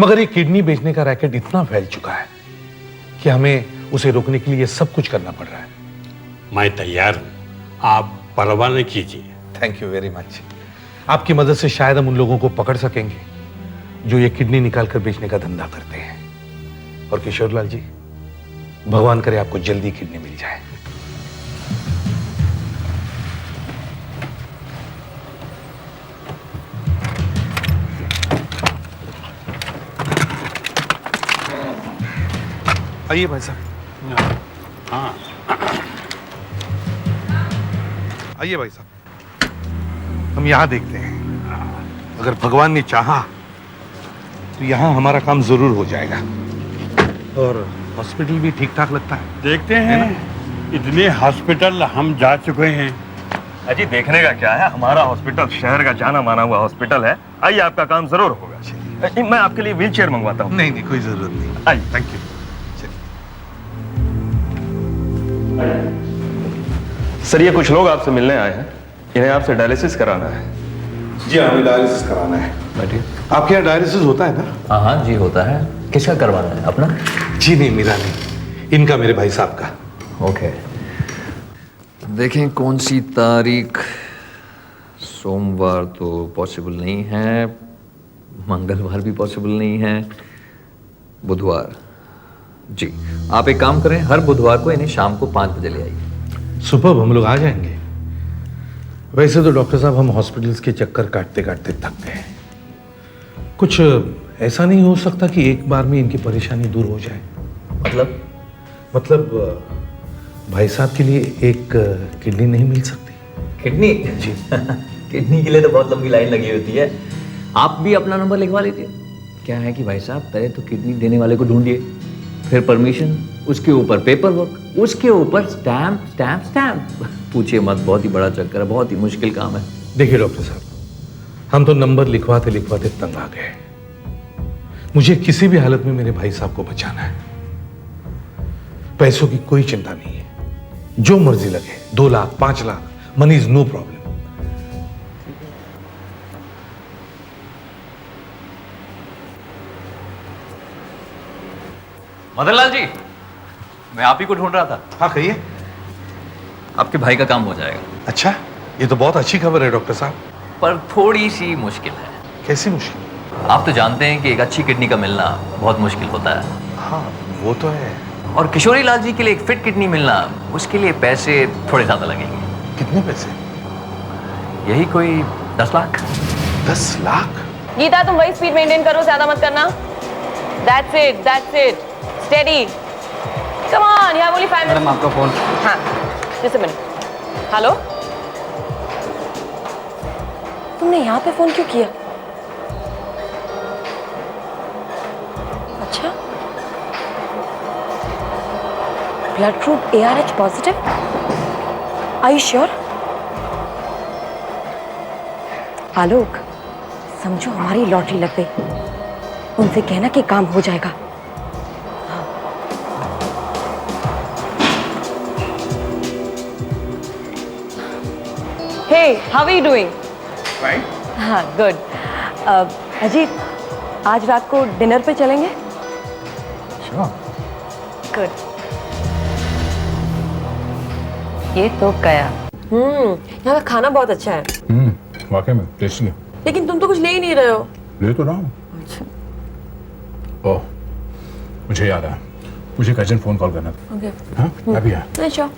मगर ये किडनी बेचने का रैकेट इतना फैल चुका है कि हमें उसे रोकने के लिए सब कुछ करना पड़ रहा है। मैं तैयार हूं, आप परवाह नहीं कीजिए। Thank you very much. आपकी मदद से शायद हम उन लोगों को पकड़ सकेंगे जो ये किडनी निकाल कर बेचने का धंधा करते हैं। और किशोरलाल जी, भगवान करे आपको जल्दी किडनी मिल जाए। आइए भाई साहब। हाँ आइए भाई साहब, हम यहां देखते हैं। अगर भगवान ने चाहा तो यहां हमारा काम जरूर हो जाएगा। और हॉस्पिटल भी ठीक ठाक लगता है। देखते हैं, इतने हॉस्पिटल हम जा चुके हैं। अजी देखने का क्या है, हमारा हॉस्पिटल शहर का जाना माना हुआ हॉस्पिटल है। आइए, आपका काम जरूर होगा। मैं आपके लिए व्हील चेयर मंगवाता हूँ। नहीं नहीं, कोई जरूरत नहीं। आइए। Thank you. सर, ये कुछ लोग आपसे मिलने आए हैं, इन्हें आपसे डायलिसिस कराना है। जी हमें डायलिसिस कराना है। बैठिए। आपके यहाँ डायलिसिस होता है ना? हाँ जी होता है। किसका करवाना है, अपना? जी नहीं, मेरा नहीं, इनका, मेरे भाई साहब का। ओके, देखें कौन सी तारीख। सोमवार तो पॉसिबल नहीं है, मंगलवार भी पॉसिबल नहीं है, बुधवार। जी, आप एक काम करें, हर बुधवार को इन्हें शाम को 5 बजे ले आइए। सुबह हम लोग आ जाएंगे। वैसे तो डॉक्टर साहब हम हॉस्पिटल्स के चक्कर काटते काटते थक गए। कुछ ऐसा नहीं हो सकता कि एक बार में इनकी परेशानी दूर हो जाए? मतलब भाई साहब के लिए एक किडनी नहीं मिल सकती? किडनी? जी किडनी के लिए तो बहुत लंबी लाइन लगी होती है। आप भी अपना नंबर लिखवा लीजिए। क्या है कि भाई साहब पहले तो किडनी देने वाले को ढूंढिए, फिर परमिशन, उसके ऊपर पेपर वर्क, उसके ऊपर स्टैम्प स्टैम्प स्टैम्प। पूछिए मत, बहुत ही बड़ा चक्कर है, बहुत ही मुश्किल काम है। देखिए डॉक्टर साहब, हम तो नंबर लिखवाते लिखवाते तंग आ गए। मुझे किसी भी हालत में मेरे भाई साहब को बचाना है। पैसों की कोई चिंता नहीं है, जो मर्जी लगे, 2 lakh 5 lakh, money is no problem. Madanlal ji, मैं आप ही को ढूंढ रहा था। हाँ कहिए। आपके भाई का काम हो जाएगा। अच्छा, ये तो बहुत अच्छी खबर है डॉक्टर साहब। पर थोड़ी सी मुश्किल है। कैसी मुश्किल? आप तो जानते हैं कि एक अच्छी किडनी का मिलना बहुत मुश्किल होता है। हाँ वो तो है। और किशोरी लाल जी के लिए एक फिट किडनी मिलना, उसके लिए पैसे थोड़े ज्यादा लगेंगे। कितने पैसे? यही कोई 10 लाख। 10 लाख? गीता, तुम वही स्पीड मेंटेन करो, ज्यादा मत करना। That's it. Steady. Come on, you have only 5 minutes. Madam आपका फोन। हाँ, just a minute. हेलो? तुमने यहाँ पे फोन क्यों किया? अच्छा? Blood group ARH positive? Are you sure? आलोक, समझो हमारी लॉटरी लग गई। उनसे कहना कि काम हो जाएगा। Hey, how are you doing? Fine. हाँ, good. अजीत, आज रात को डिनर पे चलेंगे? Sure. Good. ये तो गया। यहाँ का खाना बहुत अच्छा है। वाकई में टेस्टी है। लेकिन तुम तो कुछ ले ही नहीं रहे हो। ले तो रहा हूँ। अच्छा। ओह, मुझे याद आया, मुझे कजन फोन कॉल करना था। ओके। हाँ, अभी है। अच्छा।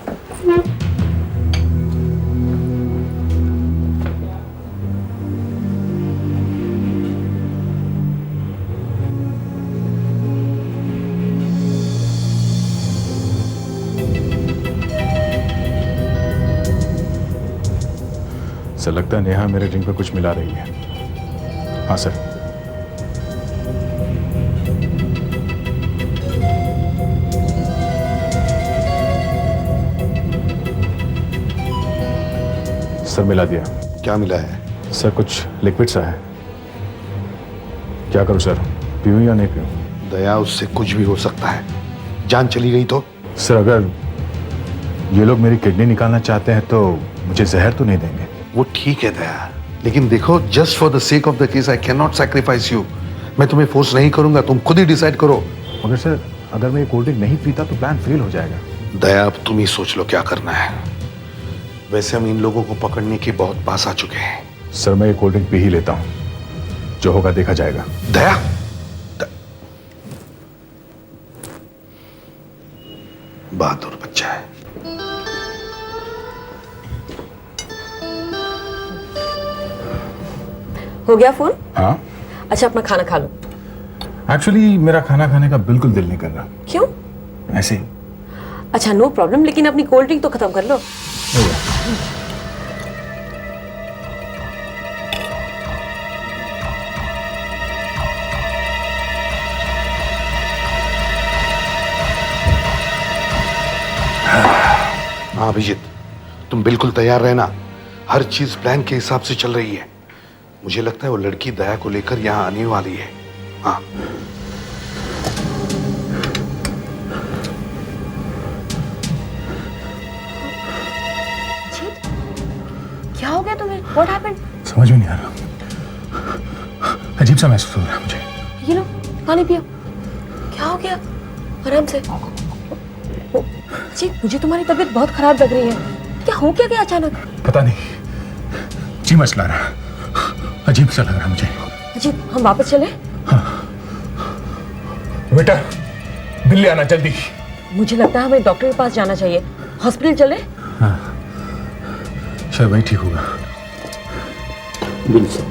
सर लगता है नेहा मेरे ड्रिंक पे कुछ मिला रही है। हाँ सर। सर मिला दिया। क्या मिला है? सर कुछ लिक्विड सा है। क्या करूं सर, पीऊं या नहीं पीऊं? दया, उससे कुछ भी हो सकता है। जान चली गई तो? सर अगर ये लोग मेरी किडनी निकालना चाहते हैं तो मुझे जहर तो नहीं देंगे? वो ठीक है दया, लेकिन देखो, just for the sake of the case I can not sacrifice you. मैं तुम्हें फोर्स नहीं करूंगा, तुम खुद ही डिसाइड करो। मगर सर अगर मैं ये कोल्ड ड्रिंक नहीं पीता तो प्लान फेल हो जाएगा। दया, अब तुम ही सोच लो क्या करना है। वैसे हम इन लोगों को पकड़ने के बहुत पास आ चुके हैं। सर मैं ये कोल्ड ड्रिंक पी ही लेता हूँ, जो होगा देखा जाएगा। दया, बहादुर बच्चा है। हो गया फोन? हाँ। अच्छा, अपना खाना खा लो। एक्चुअली मेरा खाना खाने का बिल्कुल दिल नहीं कर रहा। क्यों? ऐसे ही। अच्छा, नो प्रॉब्लम, लेकिन अपनी कोल्ड ड्रिंक तो खत्म कर लो। हाँ अभिजीत, तुम बिल्कुल तैयार रहना। हर चीज प्लान के हिसाब से चल रही है। मुझे लगता है वो लड़की दया को लेकर यहाँ आने वाली है। हाँ। क्या हो गया तुम्हें? What happened? समझ में नहीं आ रहा, अजीब सा महसूस हो रहा है मुझे। ये लो, पानी पियो। क्या हो गया? आराम से। जी मुझे तुम्हारी तबीयत बहुत खराब लग रही है। क्या हो क्या गया अचानक? पता नहीं जी मचला रहा, अजीब सा लग रहा मुझे। अजीब, हम वापस चले? बेटा बिल ले आना जल्दी। मुझे लगता है हमें डॉक्टर के पास जाना चाहिए। हॉस्पिटल चले? हाँ शायद वही ठीक होगा। बिल से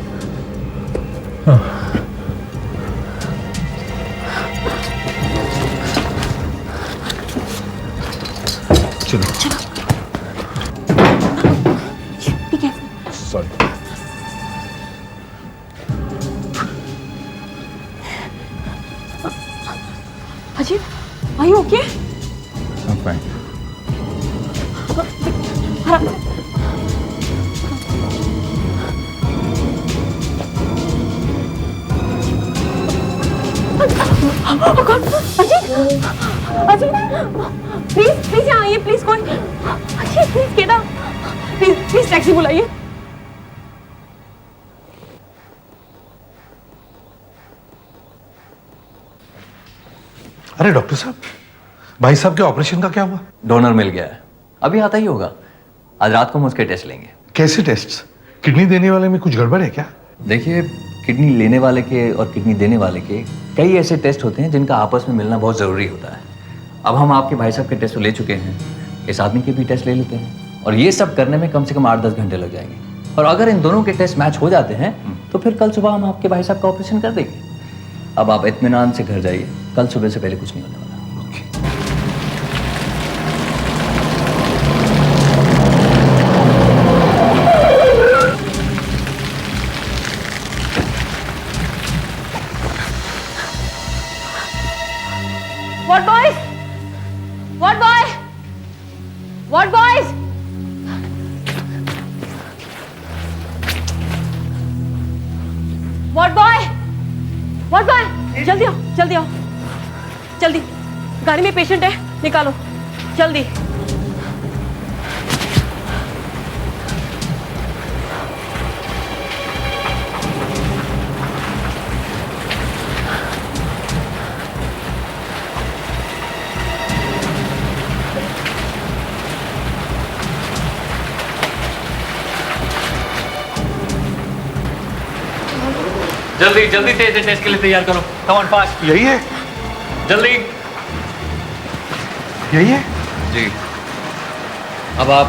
चलो चलो। ठीक है। सॉरी। अजीब, are you okay? I'm fine. Oh God, अजीब, अजीब, प्लीज यहाँ आइए, प्लीज कोई, अजीब please get out, please taxi बुलाइए। अरे डॉक्टर साहब, भाई साहब के ऑपरेशन का क्या हुआ? डोनर मिल गया है, अभी आता ही होगा। आज रात को हम उसके टेस्ट लेंगे। कैसे टेस्ट? किडनी देने वाले में कुछ गड़बड़ है क्या? देखिए, किडनी लेने वाले के और किडनी देने वाले के कई ऐसे टेस्ट होते हैं जिनका आपस में मिलना बहुत ज़रूरी होता है। अब हम आपके भाई साहब के टेस्ट तो ले चुके हैं, इस आदमी के भी टेस्ट ले लेते हैं, और ये सब करने में कम से कम 8-10 घंटे लग जाएंगे। और अगर इन दोनों के टेस्ट मैच हो जाते हैं तो फिर कल सुबह हम आपके भाई साहब का ऑपरेशन कर देंगे। अब आप इत्मीनान से घर जाइए, कल सुबह से पहले कुछ नहीं होने वाला। What boys? What boy? What boys? What boy? What boy? जल्दी आओ, जल्दी आओ, जल्दी। गाड़ी में पेशेंट है, निकालो, जल्दी। जल्दी जल्दी टेस्ट के लिए तैयार करो। Come on fast. यही है? जल्दी। यही है? जी। अब आप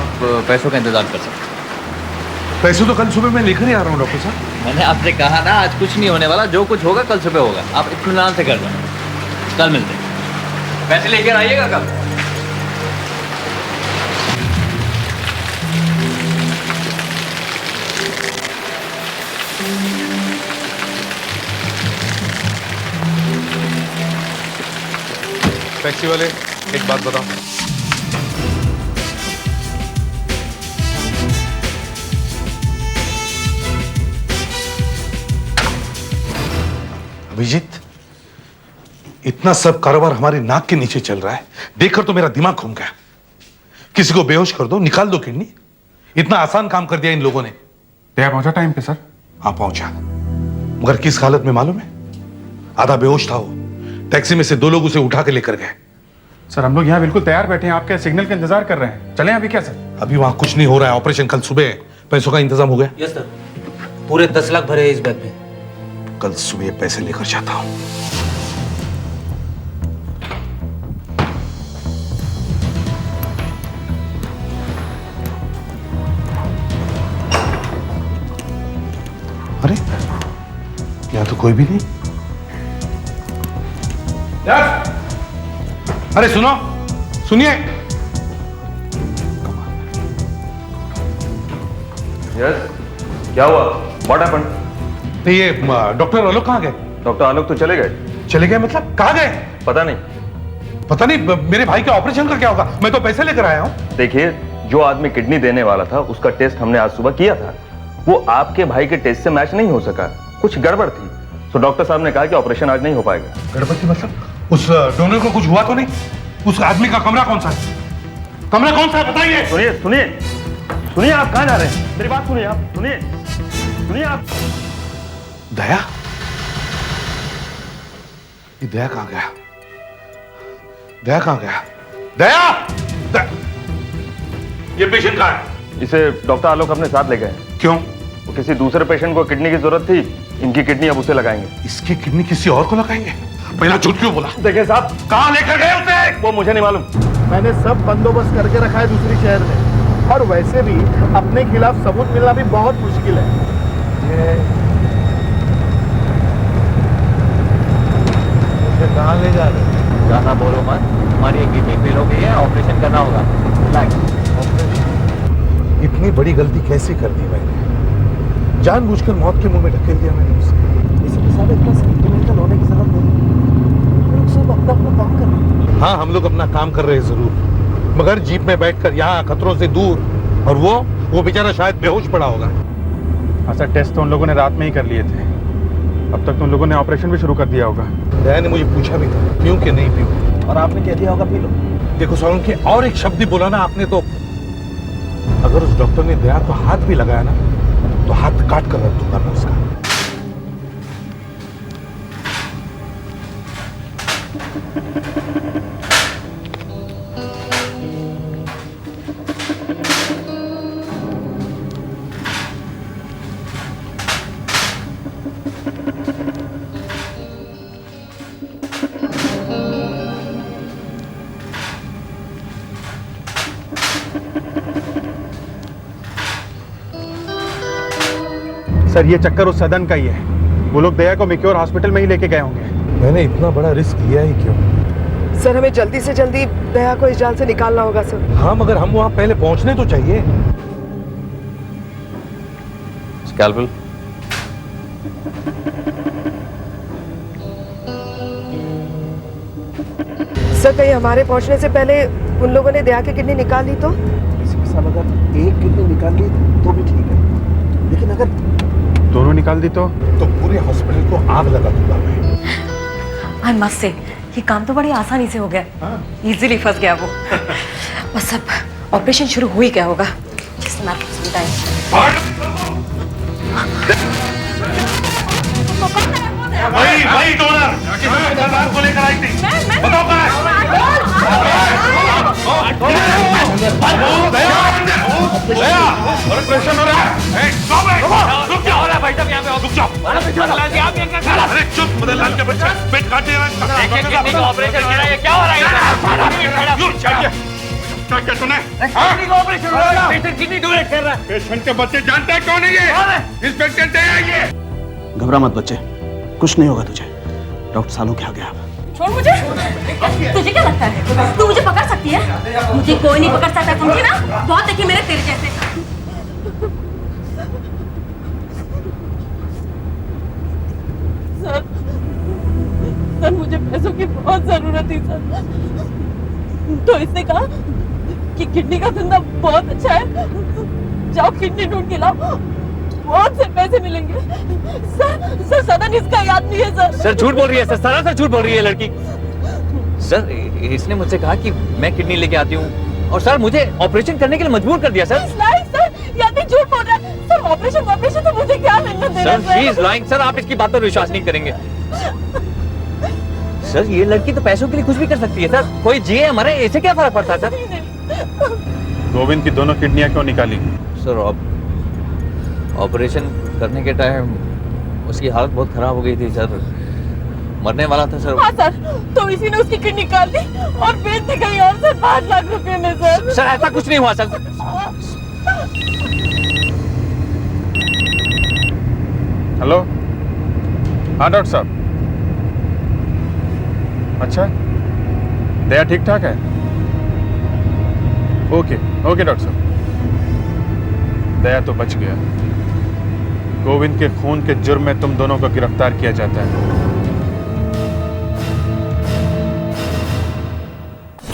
पैसों का इंतजार कर सकते हैं। पैसे तो कल सुबह मैं लेकर ही आ रहा हूँ डॉक्टर साहब। मैंने आपसे कहा ना, आज कुछ नहीं होने वाला, जो कुछ होगा कल सुबह होगा। आप इत्मीनान से कर दो, कल मिलते हैं। पैसे लेकर आइएगा कल। टैक्सी वाले, एक बात बताओ, अभिजीत, इतना सब कारोबार हमारी नाक के नीचे चल रहा है, देखकर तो मेरा दिमाग घूम गया। किसी को बेहोश कर दो, निकाल दो किडनी। इतना आसान काम कर दिया इन लोगों ने। दया पहुंचा टाइम पे सर? हाँ पहुंचा, मगर किस हालत में मालूम है? आधा बेहोश था वो। टैक्सी में से 2 लोग उसे उठा के लेकर गए। सर हम लोग यहाँ बिल्कुल तैयार बैठे हैं, आपके सिग्नल का इंतजार कर रहे हैं। चलें अभी क्या सर? अभी वहां कुछ नहीं हो रहा है, ऑपरेशन कल सुबह है। पैसों का इंतजाम हो गया? यस सर, पूरे 10 लाख भरे इस बैग में। कल सुबह पैसे लेकर जाता हूं। अरे यहाँ तो कोई भी नहीं। अरे सुनो, सुनिए। यस, क्या हुआ? What happened? नहीं ये डॉक्टर आलोक कहाँ गए? डॉक्टर आलोक तो चले गए। चले गए मतलब? कहाँ गए? पता नहीं। पता नहीं, मेरे भाई के ऑपरेशन का क्या होगा? मैं तो पैसे लेकर आया हूँ। देखिए, जो आदमी किडनी देने वाला था उसका टेस्ट हमने आज सुबह किया था, वो आपके भाई के टेस्ट से मैच नहीं हो सका, कुछ गड़बड़ थी। तो डॉक्टर साहब ने कहा कि ऑपरेशन आज नहीं हो पाएगा। गड़बड़ थी मतलब? उस डोनर को कुछ हुआ तो नहीं? उस आदमी का कमरा कौन सा है? कमरा कौन सा है बताइए। सुनिए सुनिए सुनिए, आप कहाँ जा रहे हैं? मेरी बात सुनिए, आप सुनिए सुनिए आप। दया? ये दया कहाँ गया? दया कहाँ गया? दया! ये पेशेंट कहाँ है? इसे डॉक्टर आलोक अपने साथ ले गए। क्यों? वो किसी दूसरे पेशेंट को किडनी की जरूरत थी, इनकी किडनी अब उसे लगाएंगे। इसकी किडनी किसी और को लगाएंगे? पहला झूठ क्यों बोला? देखिए साहब, कहाँ लेकर गए उसे? वो मुझे नहीं मालूम। मैंने सब बंदोबस्त करके रखा है दूसरी शहर में, और वैसे भी अपने खिलाफ सबूत मिलना भी बहुत मुश्किल है। मुझे कहाँ ले जा रहे हो? ज्यादा बोलो मत, हमारी एक किडनी फेल हो गई है, ऑपरेशन करना होगा। इतनी बड़ी गलती कैसे कर दी मैंने? जानबूझकर मौत के मुंह में ढकेल दिया मैंने उसे। इसलिए साहब इतना सेंटिमेंटल होने की जरूरत नहीं, हम लोग सब अपना अपना काम कर रहे हैं। हाँ, हम लोग अपना काम कर रहे हैं जरूर, मगर जीप में बैठकर यहाँ खतरों से दूर, और वो बेचारा शायद बेहोश पड़ा होगा। हाँ सर, टेस्ट तो उन लोगों ने रात में ही कर लिए थे। अब तक तो उन लोगों ने ऑपरेशन भी शुरू कर दिया होगा। दया ने मुझे पूछा भी था पीऊं कि नहीं पीऊं, और आपने कह दिया होगा पी लो। देखो सोनम के और एक शब्द ही बोला ना आपने तो, अगर उस डॉक्टर ने दया को हाथ भी लगाया ना तो हाथ काट कर रख दूंगा मैं उसका। सर, ये चक्कर उस सदन का ही है। वो लोग दया को मिक्योर हॉस्पिटल में ही लेके गए होंगे। मैंने इतना बड़ा रिस्क लिया ही क्यों? सर हमें जल्दी से जल्दी दया को इस जाल से निकालना होगा सर। हाँ, मगर हम वहाँ पहले पहुँचने तो चाहिए। स्कैल्पेल। सर कहीं हमारे पहुंचने से पहले उन लोगों ने दया की किडनी निकाल ली तो? साहब अगर एक किडनी निकाल ली तो भी ठीक है, लेकिन अगर दोनों निकाल दी तो पूरे हॉस्पिटल को आग लगा दूंगा मैं। आई मस्ट से ये काम तो बड़ी आसानी से हो गया, इजीली फंस गया वो। बस अब ऑपरेशन शुरू हो ही गया होगा। जिससे मैं आपको वही डोनर को लेकर आई थी, बताओ कहाँ है? ऑपरेशन हो रहा है। रुक क्या हो रहा है भाई साहब? यहाँ पे रुक जाओ। अरे चुप, मदनलाल के बच्चे पेट काटे ऑपरेशन हो रहा है, क्या हो रहा है? क्या सुने? ऑपरेशन हो रहा है, पेशेंट किडनी डोनेट कर रहा है। पेशेंट के बच्चे जानता है कौन है ये? इंस्पेक्टर दया ये। घबरा मत बच्चे, कुछ नहीं होगा तुझे। डॉक्टर सालों के आगे आप। छोड़ मुझे। तुझे क्या लगता है तू मुझे पकड़ सकती है? मुझे कोई नहीं पकड़ सकता, समझी ना? बहुत देखिए मेरे तेरे जैसे। सर मुझे पैसों की बहुत जरूरत थी सर, तो इसने कहा कि किडनी का धंधा बहुत अच्छा है, जाओ किडनी ढूंढ के लाओ, बहुत से पैसे मिलेंगे। सर सदन इसका याद नहीं है सर। सर झूठ बोल रही है सर, सरासर झूठ बोल रही है लड़की। सर इसने मुझसे कहा कि मैं किडनी लेके आती हूँ, और सर मुझे ऑपरेशन करने के लिए मजबूर कर दिया सर। सर यानी झूठ बोल रहा है सर। ऑपरेशन तो मुझे क्या लेना देना sir? She is lying sir, आप इसकी बात पर विश्वास नहीं करेंगे। सर ये लड़की तो पैसों के लिए कुछ भी कर सकती है सर, कोई जिए मरे इससे क्या फर्क पड़ता है सर? गोविंद की दोनों किडनियां क्यों निकाली? सर ऑपरेशन करने के टाइम उसकी हालत बहुत खराब हो गई थी सर, मरने वाला था सर। हाँ सर, तो इसी ने उसकी किडनी निकाल दी और बेच दी कहीं और सर, 5 लाख रुपए में सर। सर ऐसा कुछ नहीं हुआ सर। हेलो, हाँ डॉक्टर साहब। अच्छा, दया ठीक ठाक है? ओके डॉक्टर साहब। दया तो बच गया। गोविंद के खून के जुर्म में तुम दोनों को गिरफ्तार किया जाता है।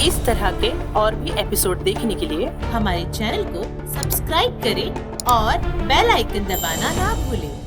इस तरह के और भी एपिसोड देखने के लिए हमारे चैनल को सब्सक्राइब करें और बेल आइकन दबाना ना भूलें।